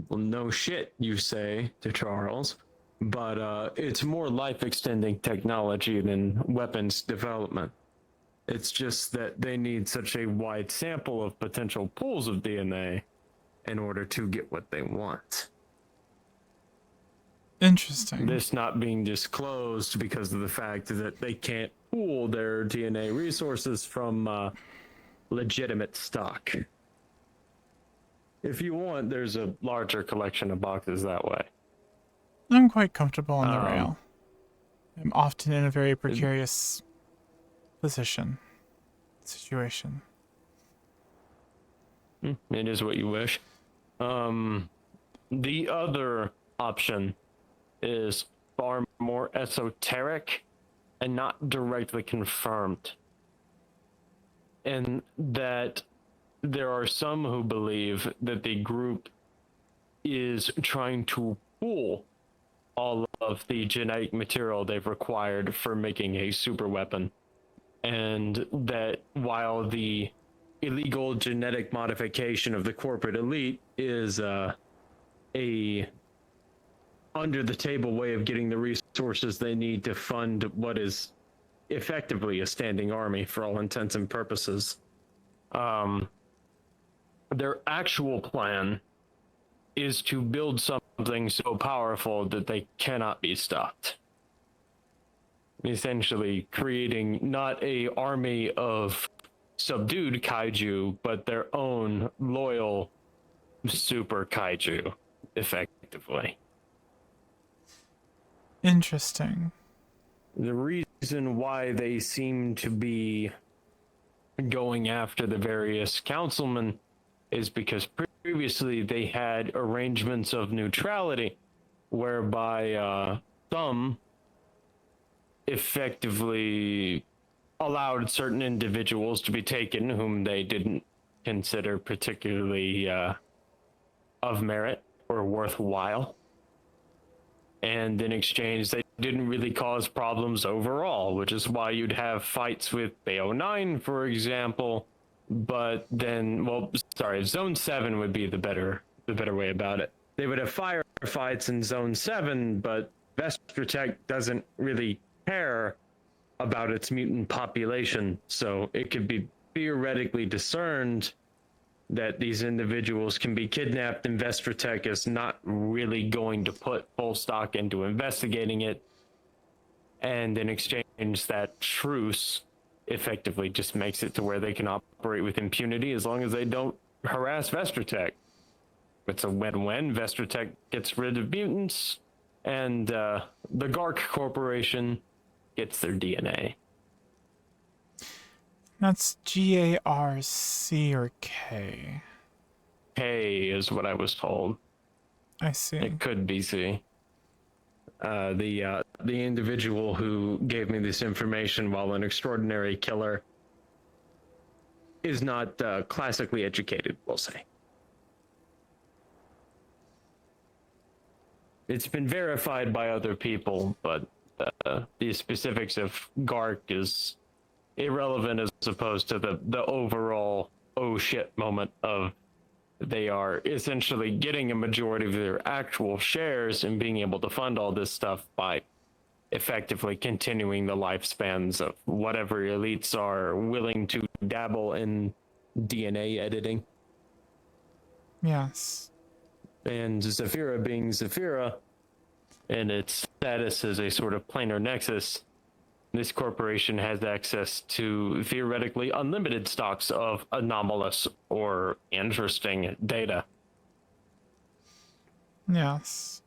Well, no shit, you say to Charles, but it's more life-extending technology than weapons development. It's just that they need such a wide sample of potential pools of DNA in order to get what they want. Interesting. This not being disclosed because of the fact that they can't pool their DNA resources from legitimate stock. If you want, there's a larger collection of boxes that way. I'm quite comfortable on the rail. I'm often in a very precarious situation. It is what you wish. The other option is far more esoteric and not directly confirmed. And that there are some who believe that the group is trying to pool all of the genetic material they've required for making a super weapon. And that while the illegal genetic modification of the corporate elite is a under the table way of getting the resources they need to fund what is effectively a standing army for all intents and purposes. Their actual plan is to build something so powerful that they cannot be stopped. Essentially creating not a army of subdued kaiju, but their own loyal super kaiju, effectively. Interesting. The reason why they seem to be going after the various councilmen is because previously they had arrangements of neutrality whereby some effectively allowed certain individuals to be taken whom they didn't consider particularly of merit or worthwhile. And in exchange, they didn't really cause problems overall, which is why you'd have fights with BO9, for example. But then, well, sorry, Zone 7 would be the better way about it. They would have firefights in Zone 7, but Vestrotech doesn't really care about its mutant population, so it could be theoretically discerned that these individuals can be kidnapped, and Vestrotech is not really going to put full stock into investigating it. And in exchange, that truce effectively just makes it to where they can operate with impunity as long as they don't harass Vestrotech. It's a win-win. Vestrotech gets rid of mutants, and the Gark Corporation gets their DNA. That's GARC or K. K is what I was told. I see. It could be C. The individual who gave me this information, while an extraordinary killer, is not classically educated, we'll say. It's been verified by other people, but the specifics of Gark is irrelevant as opposed to the overall oh shit moment of they are essentially getting a majority of their actual shares and being able to fund all this stuff by effectively continuing the lifespans of whatever elites are willing to dabble in DNA editing. Yes. And Zafira being Zafira, and its status as a sort of planar nexus, this corporation has access to theoretically unlimited stocks of anomalous or interesting data. Yes.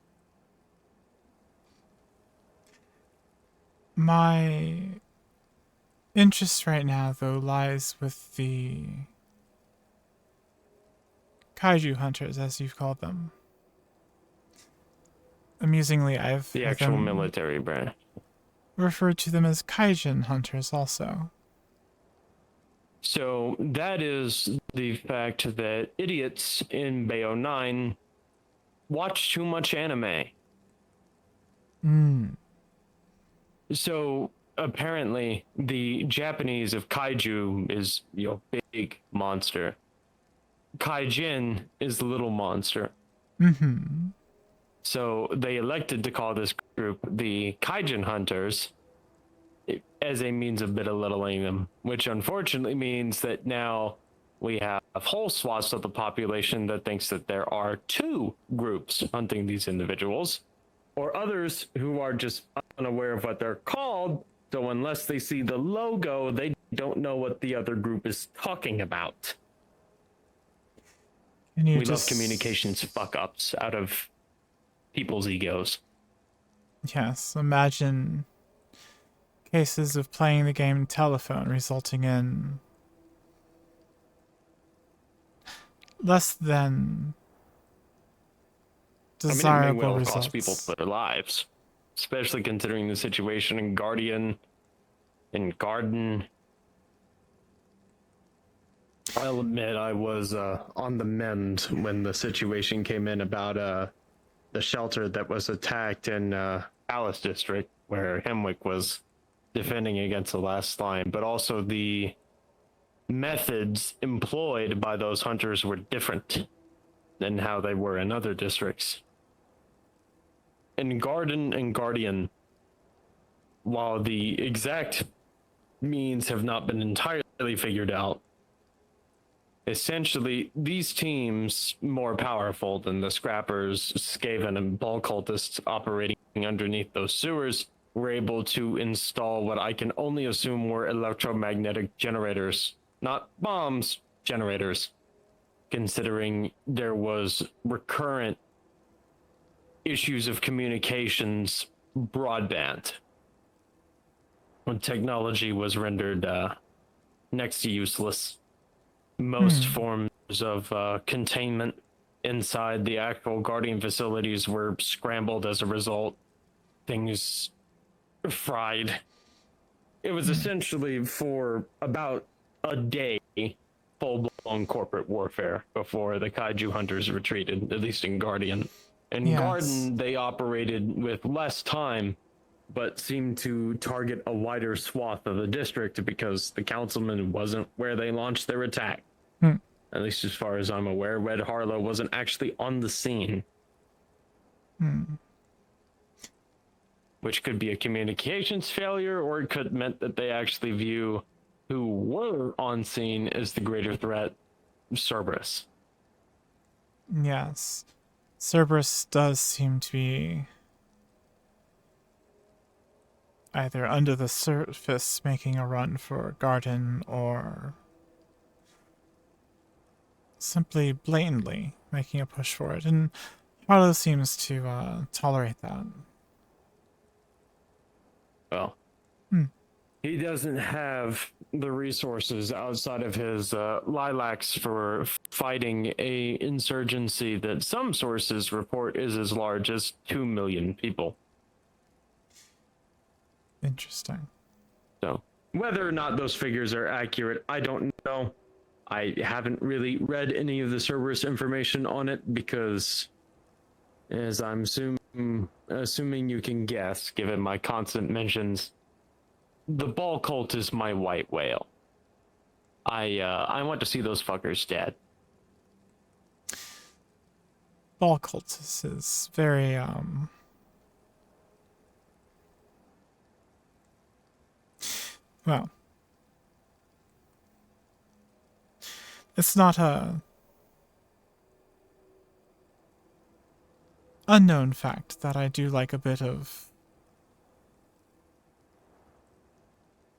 My interest right now, though, lies with the kaiju hunters, as you've called them. Amusingly, I've The heard actual them military branch. referred to them as kaijin hunters also. So that is the fact that idiots in Bayo 9 watch too much anime. So apparently the Japanese of kaiju is, big monster. Kaijin is the little monster. So they elected to call this group the Kaijin Hunters as a means of belittling them, which unfortunately means that now we have whole swaths of the population that thinks that there are two groups hunting these individuals, or others who are just unaware of what they're called, so unless they see the logo, they don't know what the other group is talking about. We love communications fuck-ups out of people's egos. Yes, imagine cases of playing the game telephone resulting in less than desirable it may well results. cost people their lives, especially considering the situation in Guardian, in Garden. I'll admit I was on the mend when the situation came in about the shelter that was attacked in Alice District, where Hemwick was defending against the last line, but also the methods employed by those hunters were different than how they were in other districts. In Garden and Guardian, while the exact means have not been entirely figured out, essentially, these teams, more powerful than the Scrappers, Skaven, and Ball cultists operating underneath those sewers, were able to install what I can only assume were electromagnetic generators. Not bombs, generators. Considering there was recurrent issues of communications broadband when technology was rendered next to useless. Most forms of containment inside the actual Guardian facilities were scrambled as a result. Things fried. It was essentially for about a day full-blown corporate warfare before the kaiju hunters retreated, at least in Guardian. In Garden, they operated with less time, but seemed to target a wider swath of the district because the councilman wasn't where they launched their attack. At least as far as I'm aware, Red Harlow wasn't actually on the scene. Which could be a communications failure, or it could meant that they actually view who were on scene as the greater threat, Cerberus. Yes. Cerberus does seem to be either under the surface making a run for Garden or simply blatantly making a push for it. And Harlow seems to tolerate that. Well, he doesn't have the resources outside of his lilacs for fighting a insurgency that some sources report is as large as 2 million people. Interesting. So, whether or not those figures are accurate, I don't know. I haven't really read any of the Cerberus information on it because, as I'm assuming you can guess, given my constant mentions, the Ball cult is my white whale. I want to see those fuckers dead. Ball cultist is very well, it's not a unknown fact that I do like a bit of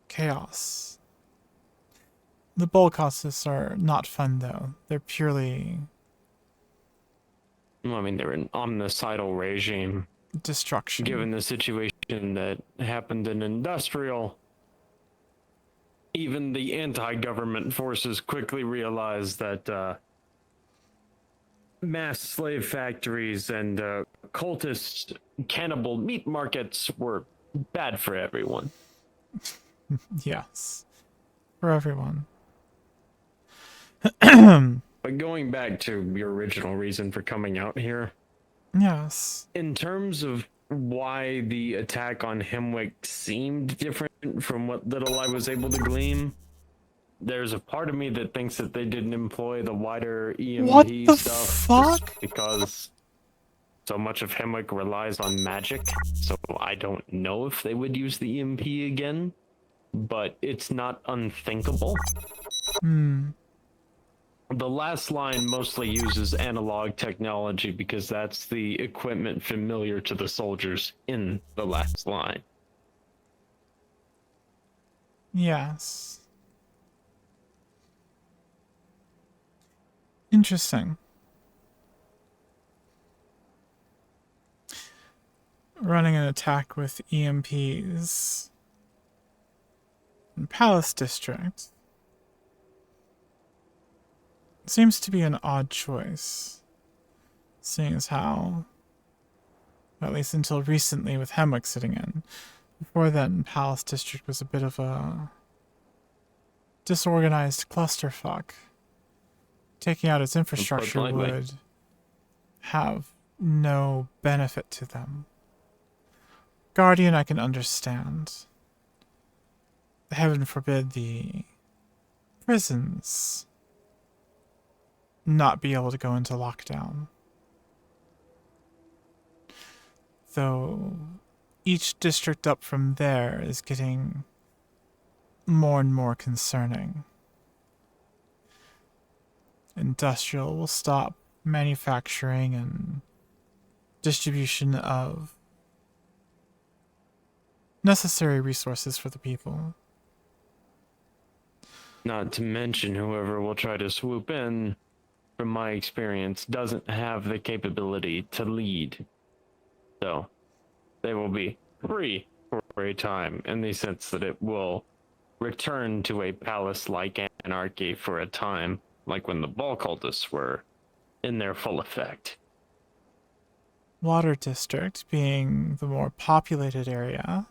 chaos. The Ball cultists are not fun though. They're purely Well, I mean, they're an omnicidal regime. destruction. Given the situation that happened in Industrial, even the anti-government forces quickly realized that mass slave factories and cultist cannibal meat markets were bad for everyone. Yes. For everyone. But going back to your original reason for coming out here. Yes. In terms of why the attack on Hemwick seemed different from what little I was able to glean, there's a part of me that thinks that they didn't employ the wider EMP what the stuff fuck? because so much of Hemwick relies on magic, so I don't know if they would use the EMP again, but it's not unthinkable. The last line mostly uses analog technology because that's the equipment familiar to the soldiers in the last line. Yes. Interesting. Running an attack with EMPs in Palace District seems to be an odd choice, seeing as how, at least until recently with Hemwick sitting in, before then Palace District was a bit of a disorganized clusterfuck. Taking out its infrastructure would have no benefit to them. Guardian I can understand. Heaven forbid the prisons not be able to go into lockdown. Though each district up from there is getting more and more concerning. industrial will stop manufacturing and distribution of necessary resources for the people. Not to mention, whoever will try to swoop in, from my experience, doesn't have the capability to lead. So, they will be free for a time, in the sense that it will return to a palace-like anarchy for a time, like when the ball cultists were in their full effect. Water District being the more populated area.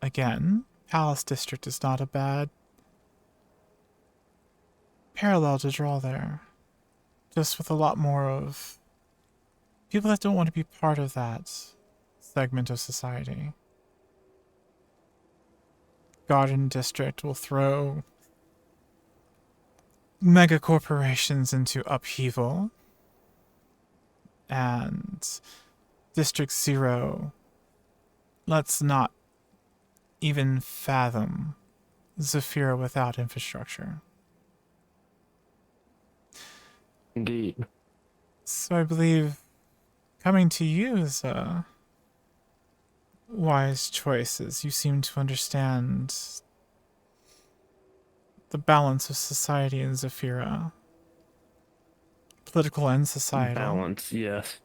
Again, Palace District is not a bad parallel to draw there. Just with a lot more of people that don't want to be part of that segment of society. Garden District will throw mega corporations into upheaval. And District Zero, let's not even fathom Zafira without infrastructure. Indeed. So I believe coming to you is a wise choice, as you seem to understand the balance of society in Zafira. Political and societal. Balance, yes.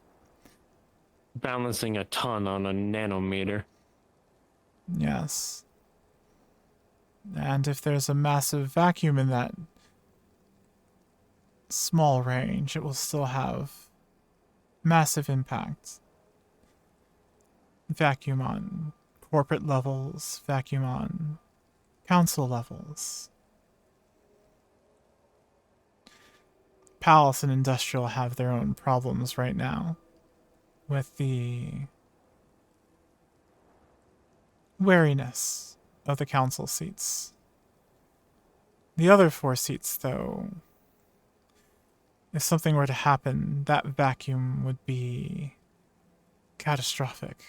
Balancing a ton on a nanometer. Yes. And if there's a massive vacuum in that small range, it will still have massive impact. Vacuum on corporate levels, vacuum on council levels. Palace and Industrial have their own problems right now with the wariness of the council seats. The other 4 seats, though, if something were to happen, that vacuum would be catastrophic.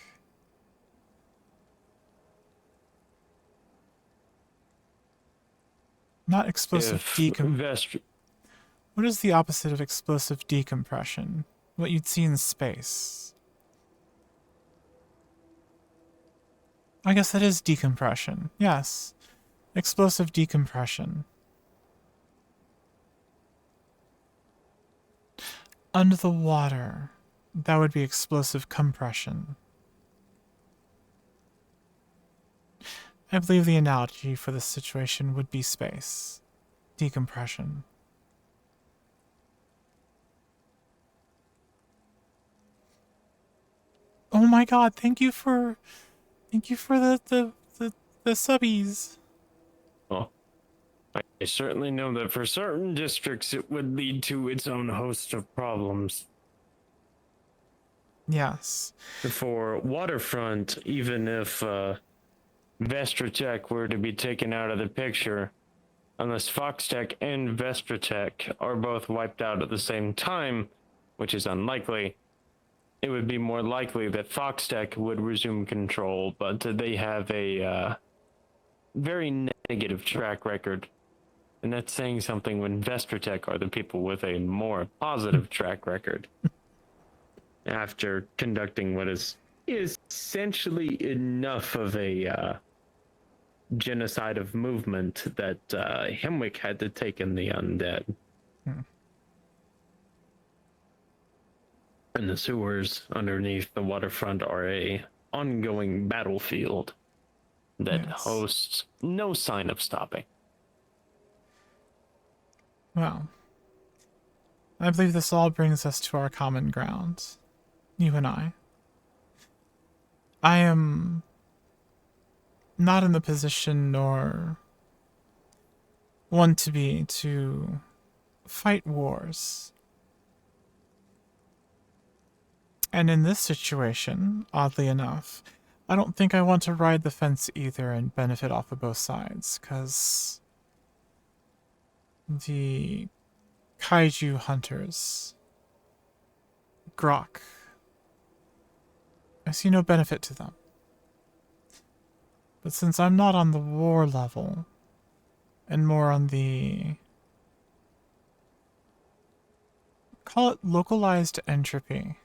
Not explosive decompression. What is the opposite of explosive decompression? What you'd see in space. I guess that is decompression. Yes. Explosive decompression. Under the water, that would be explosive compression. I believe the analogy for this situation would be space. Decompression. Oh my god, thank you for the subbies. Well, I certainly know that for certain districts it would lead to its own host of problems. Yes. For Waterfront, even if Vestratech were to be taken out of the picture, unless Foxtech and Vestratech are both wiped out at the same time, which is unlikely, it would be more likely that Foxtech would resume control, but they have a very negative track record. And that's saying something when Vestratech are the people with a more positive track record. After conducting what is essentially enough of a genocide of movement that Hemwick had to take in the undead. And the sewers underneath the waterfront are a ongoing battlefield that hosts no sign of stopping. Well, I believe this all brings us to our common ground. You and I. I am not in the position nor want to be to fight wars. And in this situation, oddly enough, I don't think I want to ride the fence either and benefit off of both sides, because the kaiju hunters, Grok, I see no benefit to them. But since I'm not on the war level, and more on the Call it localized entropy.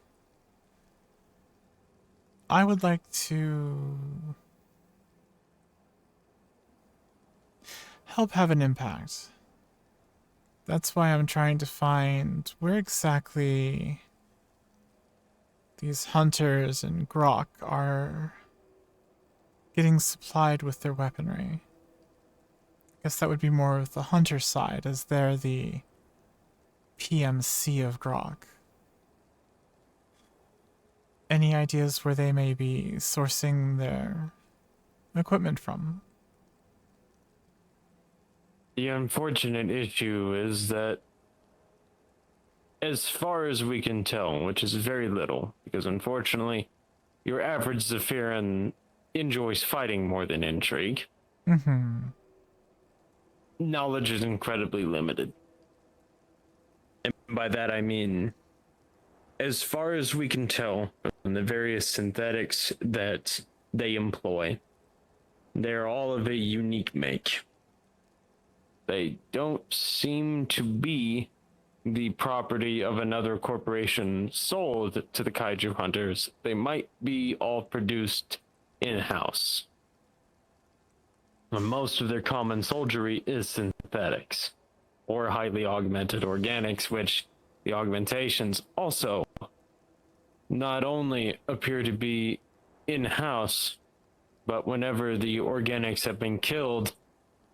I would like to help have an impact. That's why I'm trying to find where exactly these hunters and Grok are getting supplied with their weaponry. I guess that would be more of the hunter side, as they're the PMC of Grok. Any ideas where they may be sourcing their equipment from? The unfortunate issue is that, as far as we can tell, which is very little, because unfortunately, your average Zephyrian enjoys fighting more than intrigue. Mm-hmm. Knowledge is incredibly limited. And by that I mean, as far as we can tell from the various synthetics that they employ, they're all of a unique make. They don't seem to be the property of another corporation sold to the kaiju hunters. They might be all produced in-house. And most of their common soldiery is synthetics, or highly augmented organics, which the augmentations also not only appear to be in-house, but whenever the organics have been killed,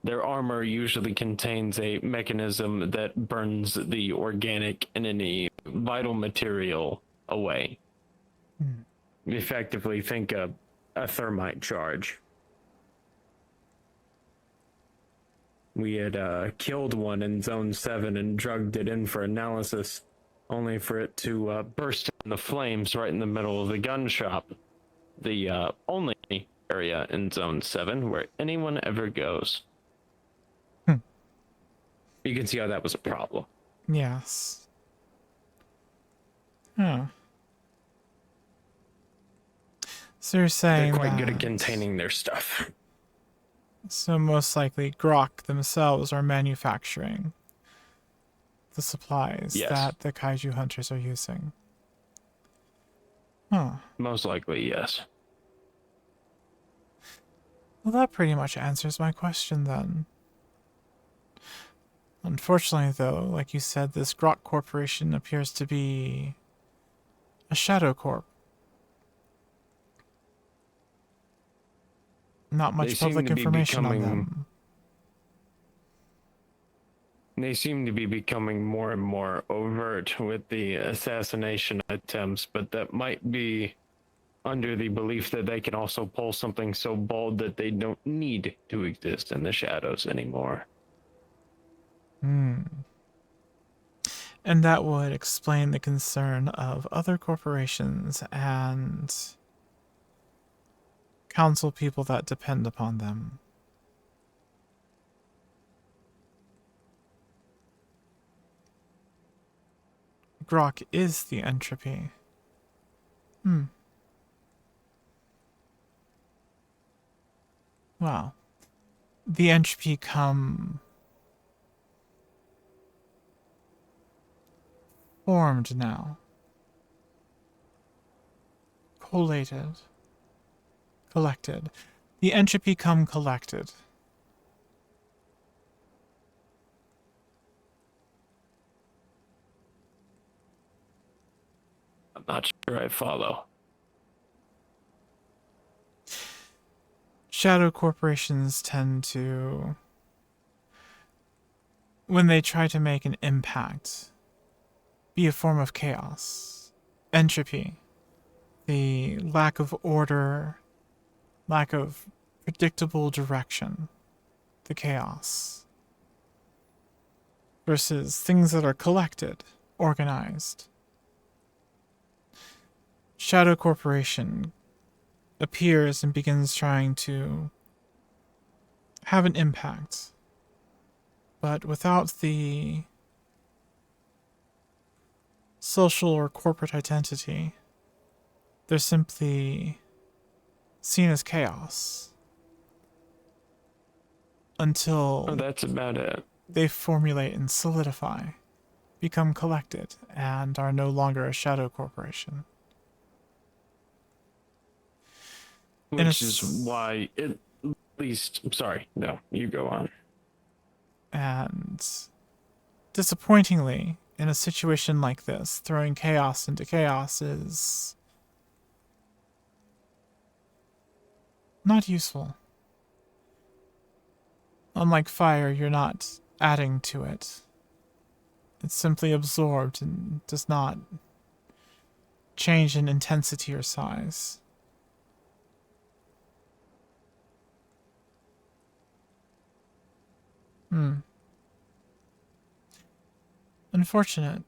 their armor usually contains a mechanism that burns the organic and any vital material away. Effectively, think a thermite charge. We had killed one in Zone 7 and drugged it in for analysis, only for it to burst into flames right in the middle of the gun shop. The only area in Zone 7 where anyone ever goes. You can see how that was a problem. Yes. Huh. So you're saying they're quite good at that- containing their stuff. So most likely Grok themselves are manufacturing the supplies Yes. that the kaiju hunters are using. Huh. Most likely, yes. Well, that pretty much answers my question then. Unfortunately, though, like you said, this Grok Corporation appears to be a shadow corp. Not They much seem public to be information on becoming- them. They seem to be becoming more and more overt with the assassination attempts, but that might be under the belief that they can also pull something so bold that they don't need to exist in the shadows anymore. And that would explain the concern of other corporations and council people that depend upon them. Grok is the entropy. Wow. The entropy come formed now. Collated. Collected. The entropy come collected. I'm not sure I follow. Shadow corporations tend to, when they try to make an impact, be a form of chaos. Entropy. The lack of order, lack of predictable direction. The chaos. Versus things that are collected, organized. Shadow Corporation appears and begins trying to have an impact, but without the social or corporate identity, they're simply seen as chaos until Oh, that's about it. they formulate and solidify, become collected and are no longer a shadow corporation. Which is why, at least, I'm sorry, no, you go on. And disappointingly, in a situation like this, throwing chaos into chaos is not useful. Unlike fire, you're not adding to it. It's simply absorbed and does not change in intensity or size. Unfortunate.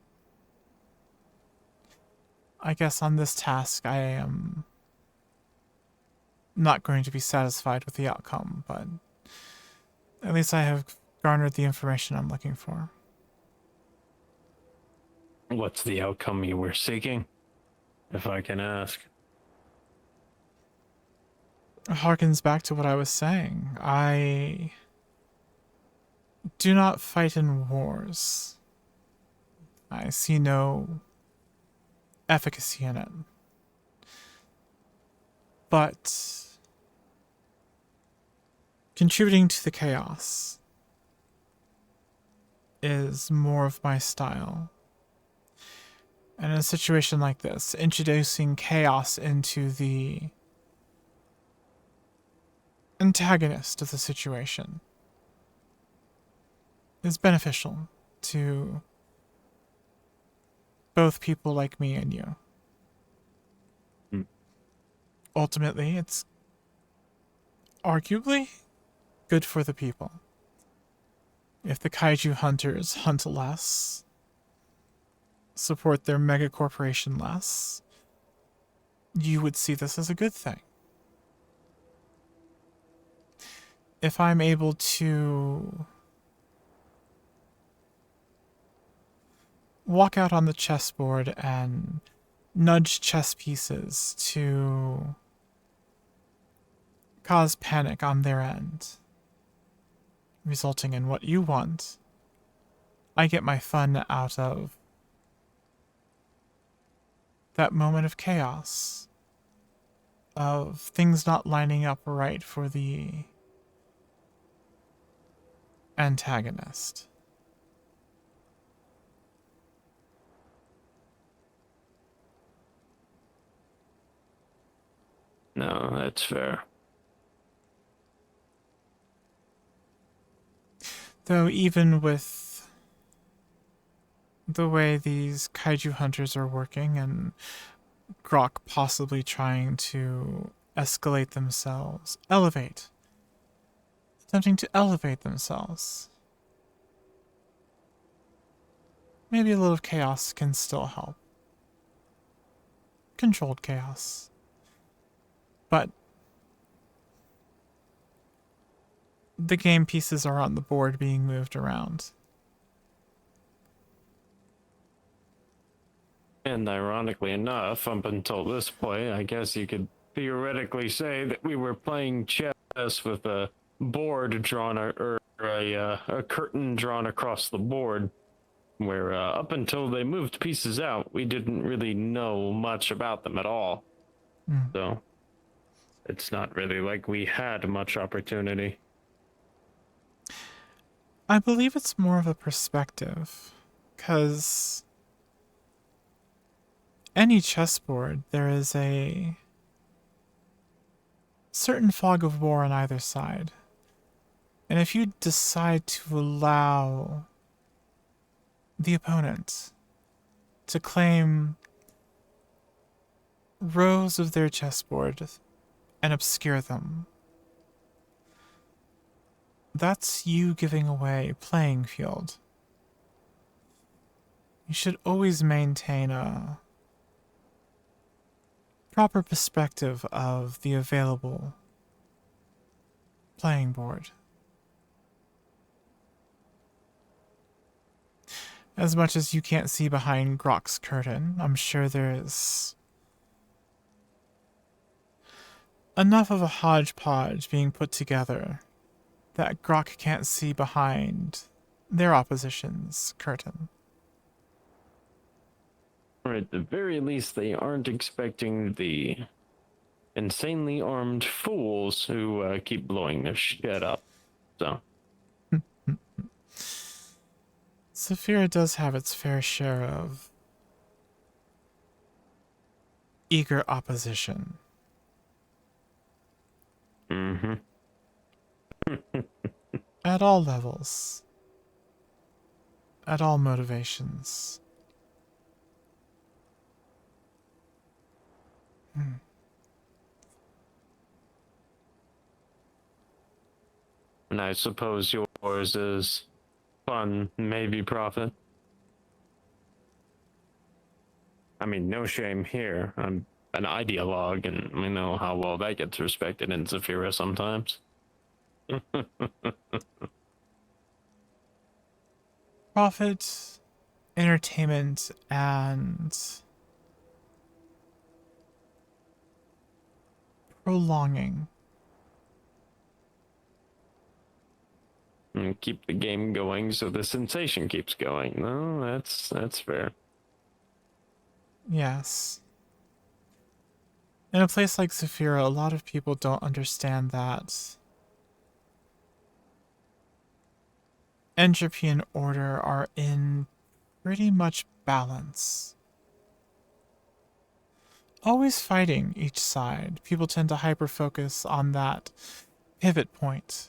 I guess on this task I am not going to be satisfied with the outcome, but at least I have garnered the information I'm looking for. What's the outcome you were seeking, if I can ask? It harkens back to what I was saying. I do not fight in wars. I see no efficacy in it. But contributing to the chaos is more of my style. And in a situation like this, introducing chaos into the antagonist of the situation is beneficial to both people like me and you. Ultimately, it's arguably good for the people. If the kaiju hunters hunt less, support their mega corporation less, you would see this as a good thing. If I'm able to walk out on the chessboard and nudge chess pieces to cause panic on their end, resulting in what you want, I get my fun out of that moment of chaos, of things not lining up right for the antagonist. No, that's fair. Though even with the way these kaiju hunters are working and Grok possibly trying to escalate themselves, attempting to elevate themselves, maybe a little chaos can still help. Controlled chaos. But the game pieces are on the board being moved around. And ironically enough, up until this point, I guess you could theoretically say that we were playing chess with a board drawn, or a curtain drawn across the board, where up until they moved pieces out, we didn't really know much about them at all. So it's not really like we had much opportunity. I believe it's more of a perspective, because any chessboard, there is a certain fog of war on either side. And if you decide to allow the opponent to claim rows of their chessboard and obscure them, that's you giving away playing field. You should always maintain a proper perspective of the available playing board. As much as you can't see behind Grok's curtain, I'm sure there's enough of a hodgepodge being put together that Grok can't see behind their opposition's curtain. Or at the very least, they aren't expecting the insanely armed fools who keep blowing their shit up. So. Saphira does have its fair share of eager opposition. Mm-hmm. At all levels. At all motivations. And I suppose yours is fun, maybe profit. I mean, no shame here. I'm an ideologue, and we know how well that gets respected in Zafira sometimes. Profit, entertainment, and prolonging. And keep the game going so the sensation keeps going. No, that's fair. Yes. In a place like Saphira, a lot of people don't understand that entropy and order are in pretty much balance. Always fighting each side. People tend to hyper-focus on that pivot point.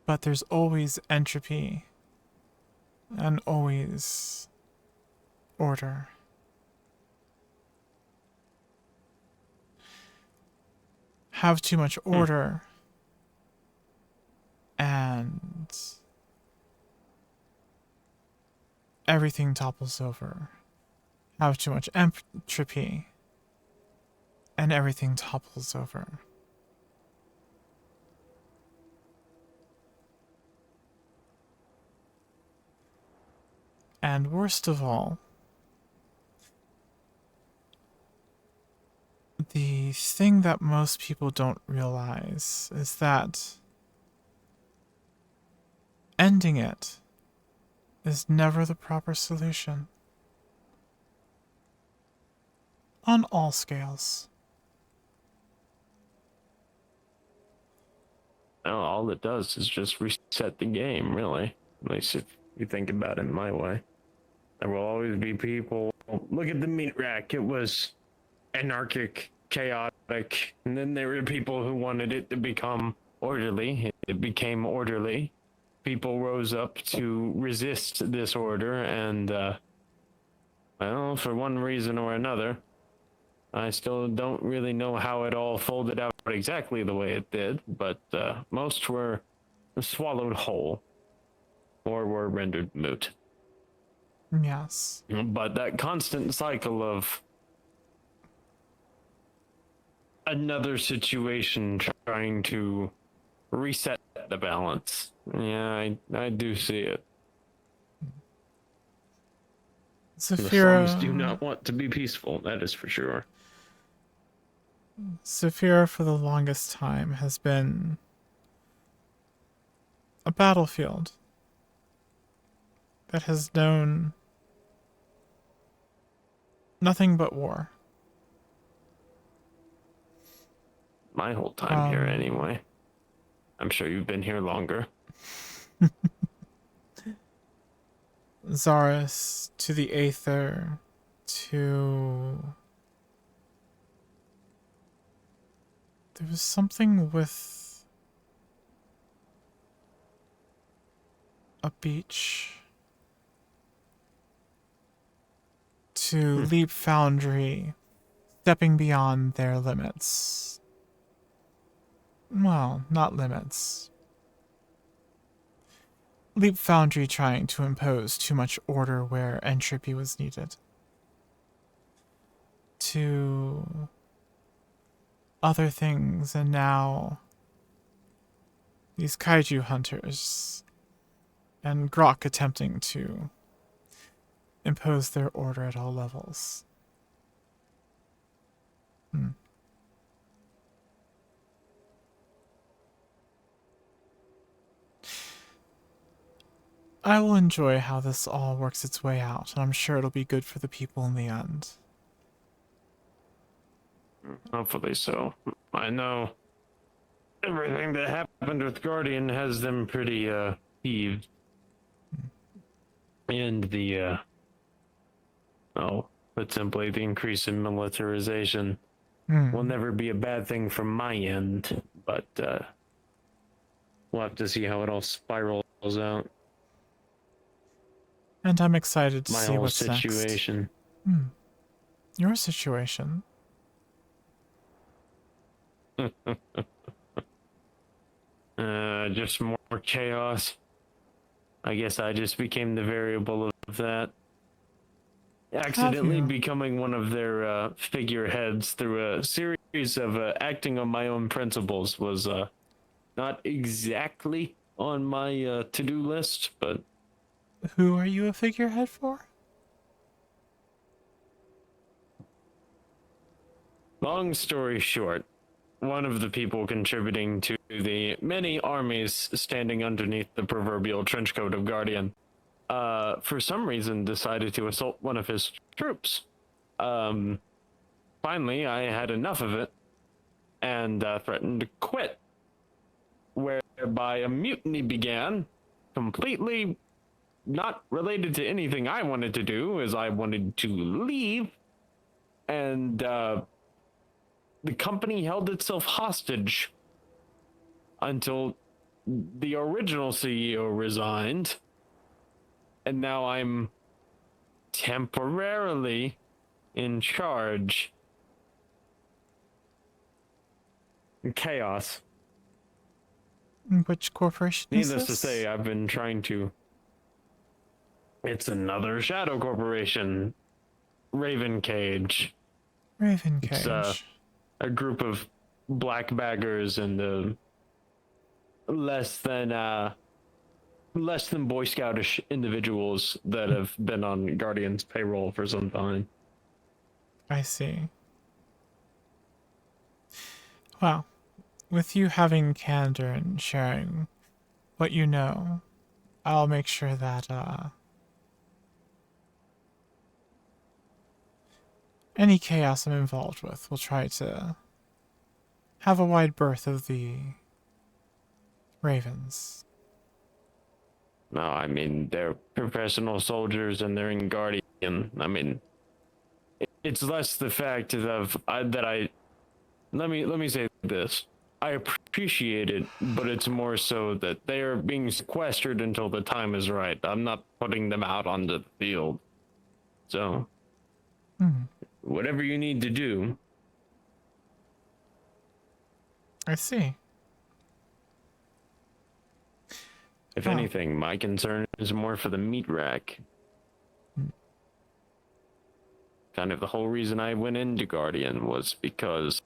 But there's always entropy and always order. Have too much order and everything topples over. Have too much entropy and everything topples over. And worst of all, the thing that most people don't realize is that ending it is never the proper solution. On all scales. Well, all it does is just reset the game, really. At least if you think about it my way. There will always be people. Look at the meat rack. It was anarchic, chaotic, and then there were people who wanted it to become orderly. It became orderly. People rose up to resist this order, and well, for one reason or another, I still don't really know how it all folded out exactly the way it did, but most were swallowed whole or were rendered moot. Yes. But that constant cycle of another situation trying to reset the balance. Yeah, I do see it. The slums do not want to be peaceful, that is for sure. Saphira for the longest time has been a battlefield that has known nothing but war. My whole time here, anyway. I'm sure you've been here longer. Zaris to the Aether to... There was something with a beach to Leap Foundry, stepping beyond their limits. Well, not limits. Leap Foundry trying to impose too much order where entropy was needed. To other things, and now these kaiju hunters and Grok attempting to impose their order at all levels. I will enjoy how this all works its way out, and I'm sure it'll be good for the people in the end. Hopefully so. I know everything that happened with Guardian has them pretty peeved. And the put simply, the increase in militarization will never be a bad thing from my end, but we'll have to see how it all spirals out. And I'm excited to My see whole what's situation. next. Your situation. Just more chaos. I guess I just became the variable of that. Accidentally you? becoming one of their figureheads through a series of acting on my own principles was not exactly on my to-do list, but Who are you a figurehead for? long story short, one of the people contributing to the many armies standing underneath the proverbial trenchcoat of Guardian, for some reason decided to assault one of his troops. Finally, I had enough of it and threatened to quit, whereby a mutiny began, completely not related to anything I wanted to do, as I wanted to leave, and the company held itself hostage until the original CEO resigned, and now I'm temporarily in charge. Chaos. Which corporation is Needless to this? say, I've been trying to. It's another shadow corporation. Raven Cage. Raven It's Cage. a group of black baggers and less than Boy Scoutish individuals that have been on Guardian's payroll for some time. I see. Well, with you having candor and sharing what you know, I'll make sure that any chaos I'm involved with will try to have a wide berth of the Ravens. No, I mean, they're professional soldiers and they're in Guardian. I mean, it's less the fact of let me say this. I appreciate it, but it's more so that they are being sequestered until the time is right. I'm not putting them out onto the field. So, whatever you need to do. I see. If anything, my concern is more for the meat rack. Kind of the whole reason I went into Guardian was because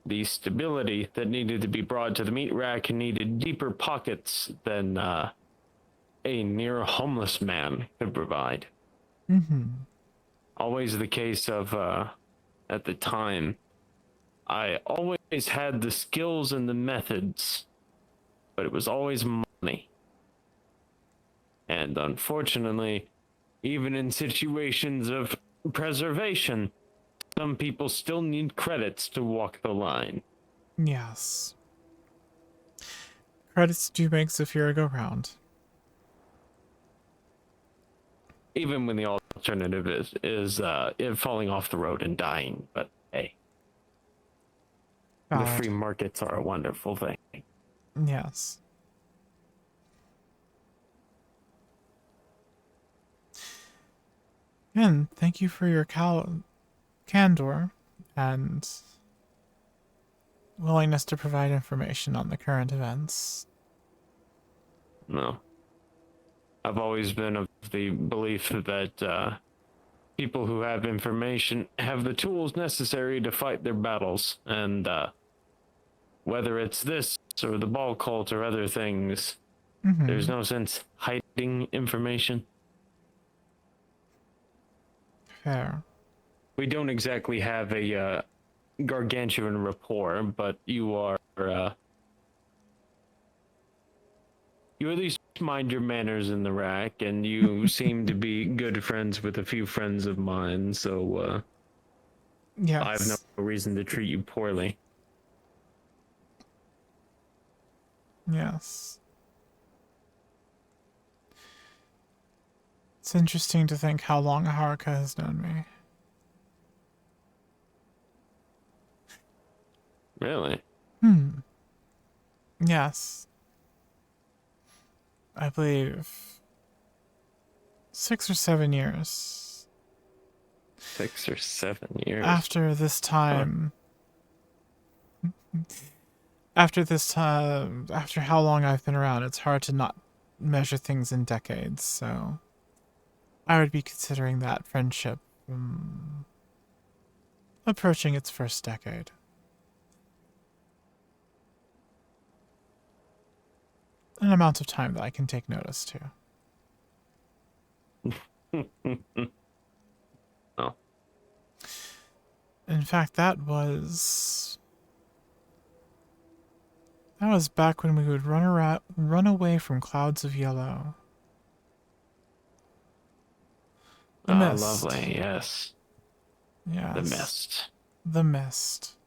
the stability that needed to be brought to the meat rack needed deeper pockets than a near homeless man could provide. Always the case of, at the time, I always had the skills and the methods, but it was always money. And unfortunately, even in situations of preservation, some people still need credits to walk the line. Yes. Credits do make Zafira go round. Even when the alternative is it falling off the road and dying, but hey. The free markets are a wonderful thing. Yes. Again, thank you for your candor and willingness to provide information on the current events. No. I've always been of the belief that people who have information have the tools necessary to fight their battles, and whether it's this or the ball cult or other things, there's no sense hiding information. Fair. We don't exactly have a gargantuan rapport, but you are you at least mind your manners in the rack, and you seem to be good friends with a few friends of mine, so I have no Yes. reason to treat you poorly. Yes. It's interesting to think how long Haruka has known me. Really? Yes. I believe 6 or 7 years. 6 or 7 years. After this time, after how long I've been around, it's hard to not measure things in decades, so I would be considering that friendship approaching its first decade. An amount of time that I can take notice to. Oh. In fact, that was back when we would run away from clouds of yellow. The mist. Lovely, yes. Yes. The mist. The mist.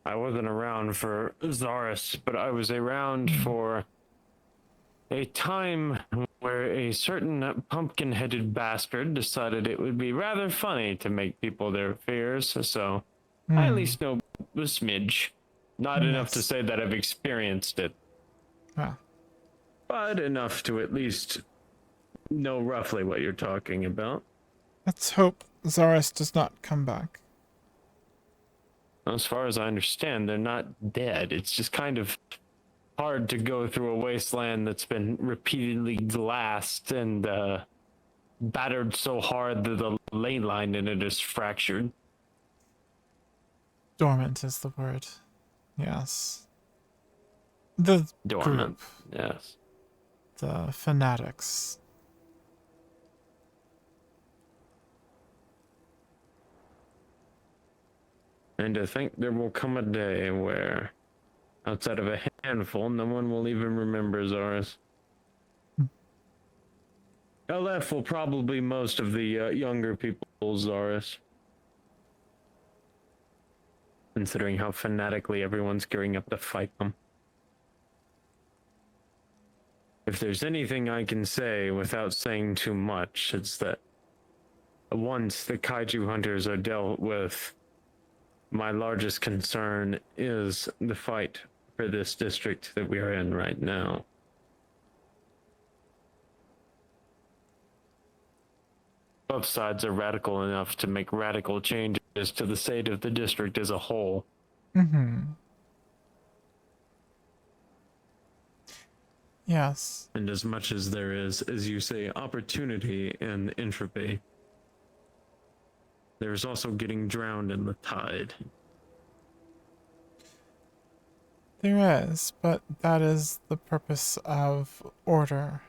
I wasn't around for Zaris, but I was around for a time where a certain pumpkin-headed bastard decided it would be rather funny to make people their fears, so I at least know a smidge. Not enough to say that I've experienced it. But enough to at least know roughly what you're talking about. Let's hope Zaris does not come back. As far as I understand, they're not dead. It's just kind of hard to go through a wasteland that's been repeatedly glassed and battered so hard that the ley line in it is fractured. Dormant is the word. Yes. The Dormant. group. Yes. The fanatics. And to think there will come a day where, outside of a handful, no one will even remember Zaris. LF will probably most of the younger people Zaris. Considering how fanatically everyone's gearing up to fight them. If there's anything I can say without saying too much, it's that once the kaiju hunters are dealt with, my largest concern is the fight for this district that we are in right now. Both sides are radical enough to make radical changes to the state of the district as a whole. Yes. And as much as there is, as you say, opportunity and entropy, there's also getting drowned in the tide. There is, but that is the purpose of order.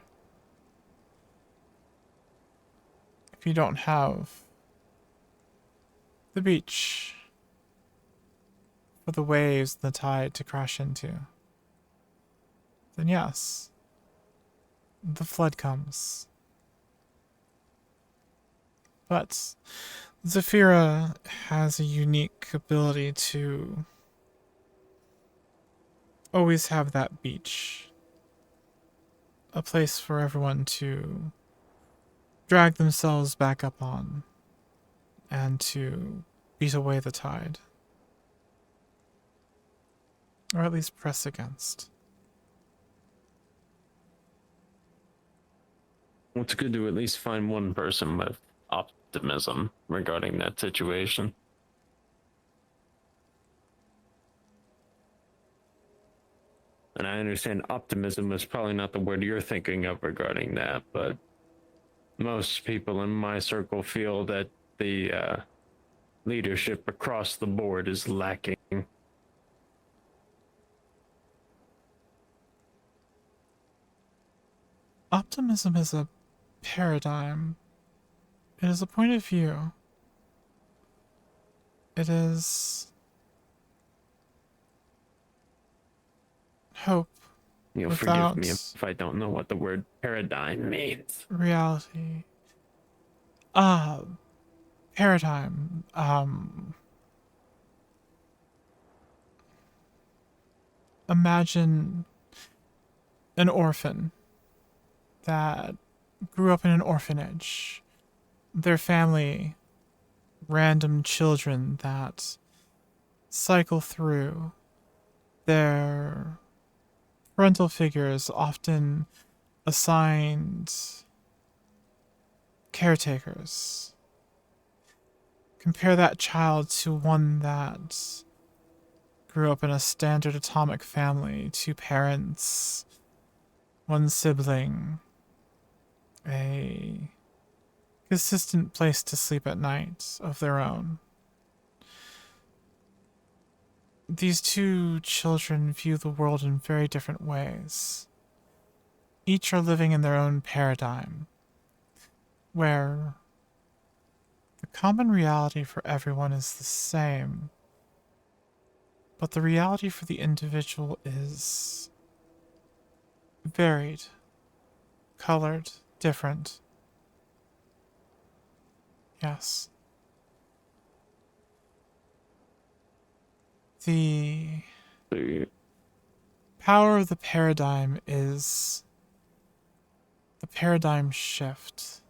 If you don't have the beach for the waves and the tide to crash into, then yes, the flood comes. But Zephyra has a unique ability to always have that beach. A place for everyone to drag themselves back up on and to beat away the tide. Or at least press against. Well, it's good to at least find one person with optimism regarding that situation. And I understand optimism is probably not the word you're thinking of regarding that, but most people in my circle feel that the leadership across the board is lacking. Optimism is a paradigm. It is a point of view. It is hope. You'll without forgive me if I don't know what the word paradigm means. reality. Paradigm. Imagine an orphan that grew up in an orphanage. Their family, random children that cycle through. Their parental figures often assigned caretakers. Compare that child to one that grew up in a standard atomic family, two parents, one sibling, a consistent place to sleep at night of their own. These two children view the world in very different ways. Each are living in their own paradigm, where the common reality for everyone is the same, but the reality for the individual is varied, colored, different. Yes. The power of the paradigm is the paradigm shift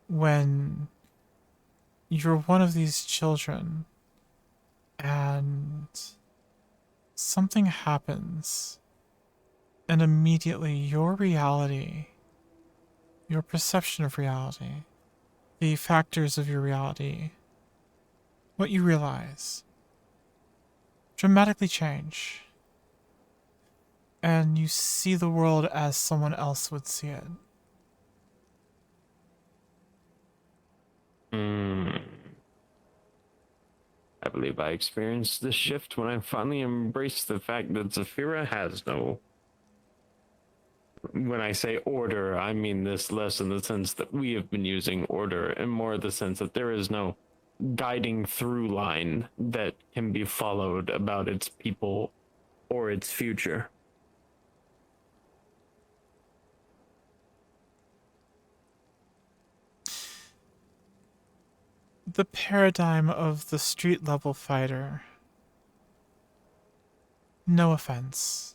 when you're one of these children and something happens and immediately your reality, your perception of reality, the factors of your reality, what you realize, dramatically change. And you see the world as someone else would see it. I believe I experienced this shift when I finally embraced the fact that Zafira has no. When I say order, I mean this less in the sense that we have been using order, and more the sense that there is no guiding through line that can be followed about its people or its future. The paradigm of the street level fighter. No offense.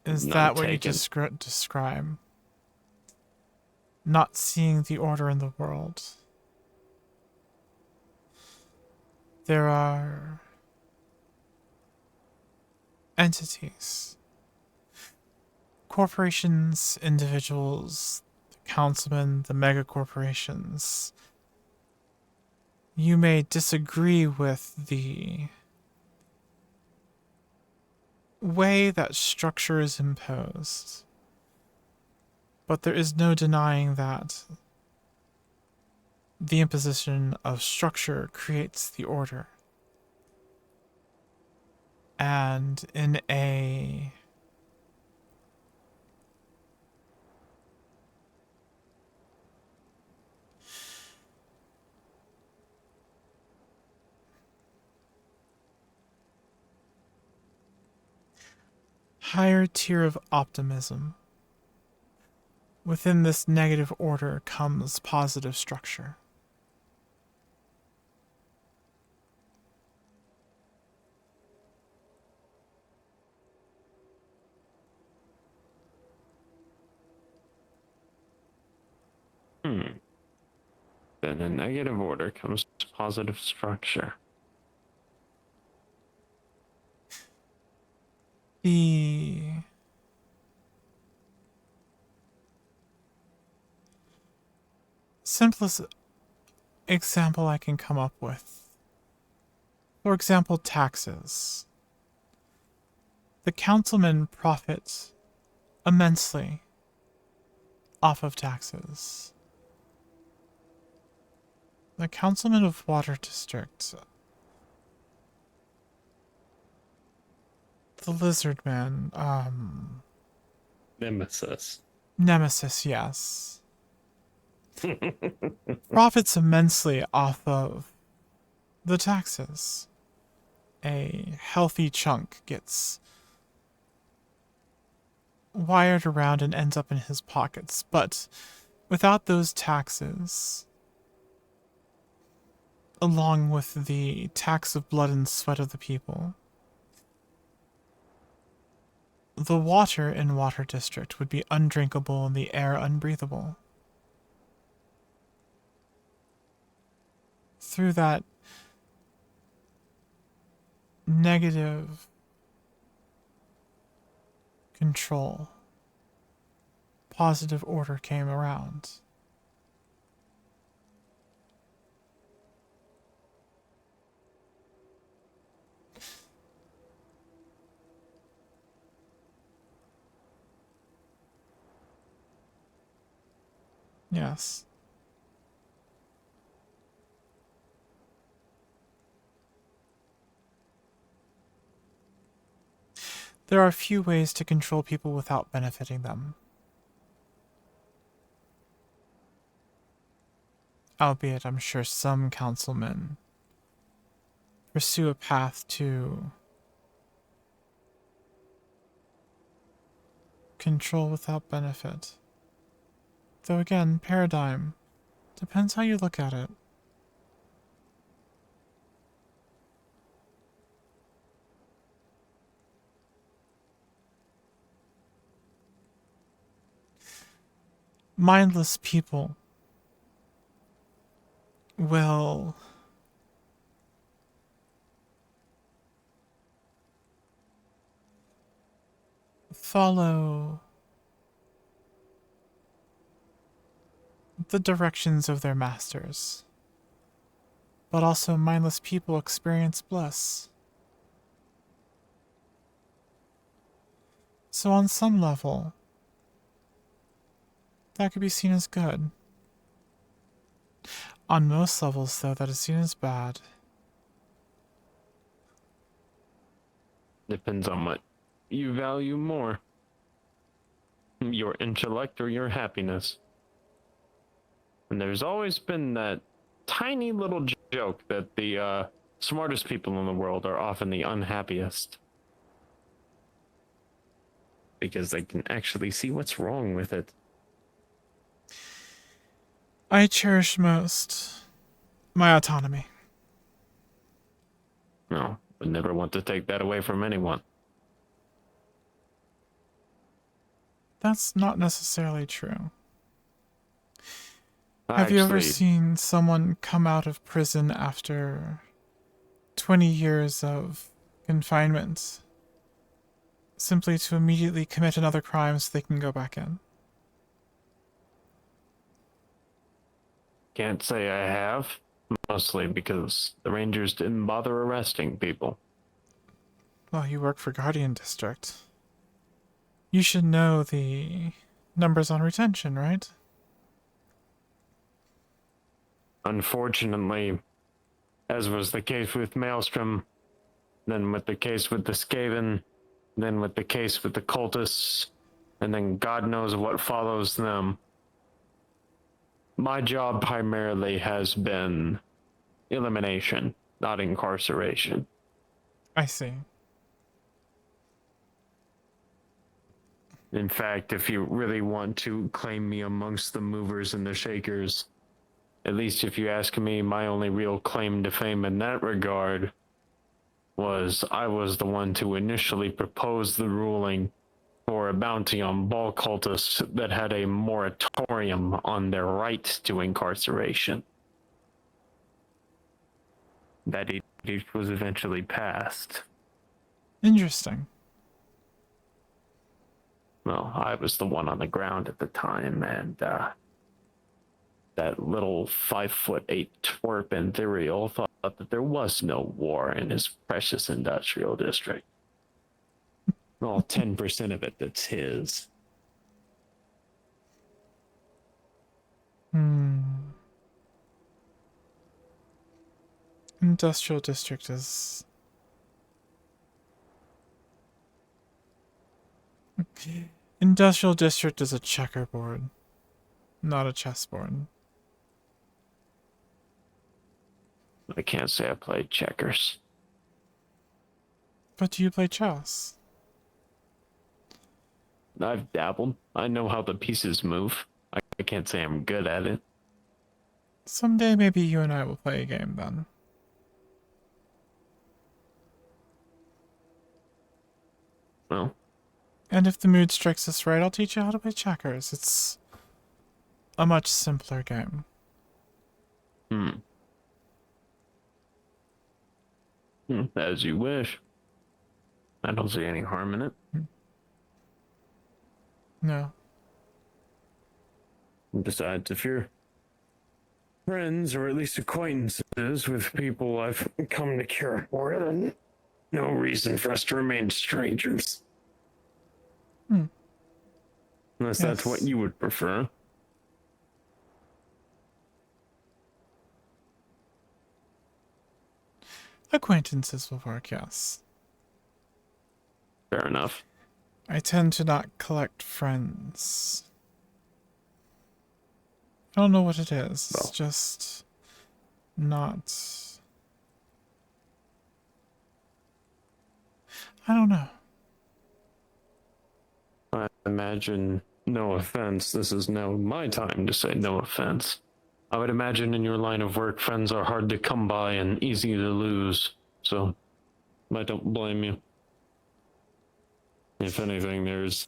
Is None that what you taken. describe? Not seeing the order in the world. There are entities, corporations, individuals, the councilmen, the mega corporations. You may disagree with the way that structure is imposed, but there is no denying that the imposition of structure creates the order. And in a higher tier of optimism, within this negative order comes positive structure. Then in negative order comes positive structure. The simplest example I can come up with, for example, taxes. The councilmen profit immensely off of taxes. The councilman of Water District, the Lizard Man, Nemesis. Nemesis, yes, profits immensely off of the taxes. A healthy chunk gets wired around and ends up in his pockets. But without those taxes, along with the tax of blood and sweat of the people, the water in Water District would be undrinkable and the air unbreathable. Through that negative control, positive order came around. Yes. There are few ways to control people without benefiting them. Albeit, I'm sure some councilmen pursue a path to control without benefit. Though again, paradigm. Depends how you look at it. Mindless people will follow the directions of their masters, but also mindless people experience bliss. So on some level, that could be seen as good. On most levels, though, that is seen as bad. Depends on what you value more. Your intellect or your happiness. And there's always been that tiny little joke that the smartest people in the world are often the unhappiest. Because they can actually see what's wrong with it. I cherish most my autonomy. No, would never want to take that away from anyone. That's not necessarily true. Have you ever Actually, seen someone come out of prison after 20 years of confinement simply to immediately commit another crime so they can go back in? can't say I have. Mostly because the Rangers didn't bother arresting people. Well, you work for Guardian District. You should know the numbers on retention, right? Unfortunately, as was the case with Maelstrom, then with the case with the Skaven, then with the case with the cultists, and then God knows what follows them. My job primarily has been elimination, not incarceration. I see. In fact, if you really want to claim me amongst the movers and the shakers, at least if you ask me, my only real claim to fame in that regard was I was the one to initially propose the ruling for a bounty on ball cultists that had a moratorium on their right to incarceration. That edict was eventually passed. Interesting. Well, I was the one on the ground at the time, and that little 5'8" twerp Ethereal thought that there was no war in his precious industrial district. All 10% of it that's his. Industrial District is... Industrial District is a checkerboard, not a chessboard. I can't say I played checkers. But do you play chess? I've dabbled. I know how the pieces move. I can't say I'm good at it. Someday maybe you and I will play a game then. Well, And if the mood strikes us right, I'll teach you how to play checkers. It's a much simpler game. As you wish. I don't see any harm in it. No. Besides, if you're friends or at least acquaintances with people I've come to care for, then no reason for us to remain strangers. Unless that's what Yes. you would prefer. Acquaintances will work, yes. Fair enough. I tend to not collect friends. I don't know what it is. It's just not. I don't know. I imagine, no offense, this is now my time to say no offense. I would imagine in your line of work, friends are hard to come by and easy to lose, so I don't blame you. If anything, there's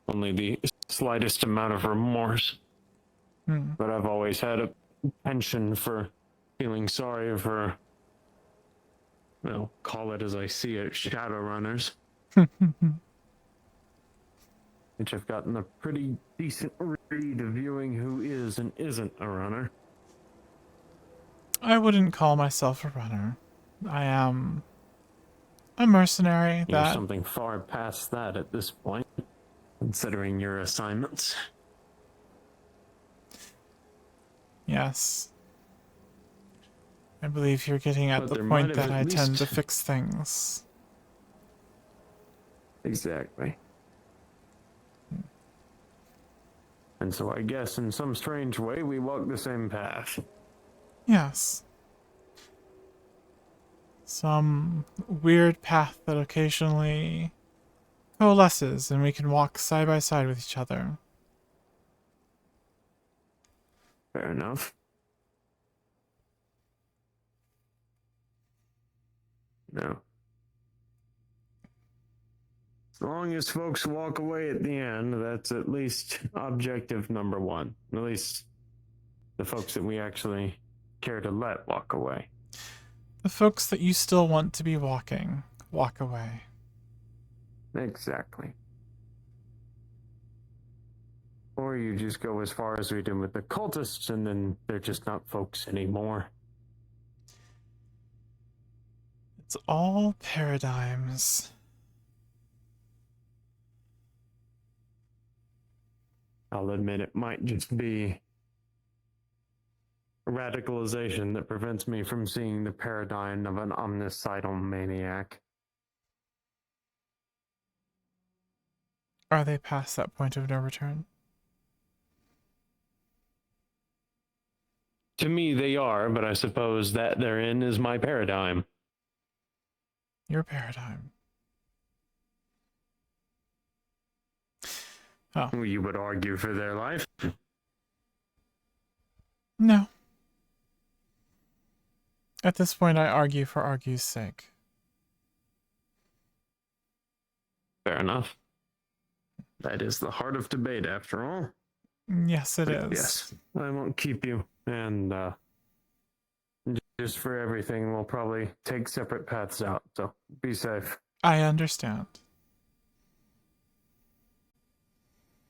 only the slightest amount of remorse. But I've always had a penchant for feeling sorry for, well, call it as I see it, Shadowrunners. Which I've gotten a pretty decent read of viewing who is and isn't a runner. I wouldn't call myself a runner. I am a mercenary You're that... something far past that at this point, considering your assignments. Yes. I believe you're getting at But the there point might that have I at tend least- to fix things. Exactly. And so I guess in some strange way we walk the same path. Yes. Some weird path that occasionally coalesces and we can walk side by side with each other. Fair enough. No. As long as folks walk away at the end, that's at least objective number one. At least the folks that we actually care to let walk away. The folks that you still want to be walking, walk away. Exactly. Or you just go as far as we did with the cultists, and then they're just not folks anymore. It's all paradigms. I'll admit it might just be radicalization that prevents me from seeing the paradigm of an omnicidal maniac. Are they past that point of no return? To me, they are, but I suppose that therein is my paradigm. Your paradigm. Oh. You would argue for their life. No. At this point, I argue for argue's sake. Fair enough. That is the heart of debate, after all. Yes, it is. Yes, I won't keep you. And just for everything, we'll probably take separate paths out. So be safe. I understand.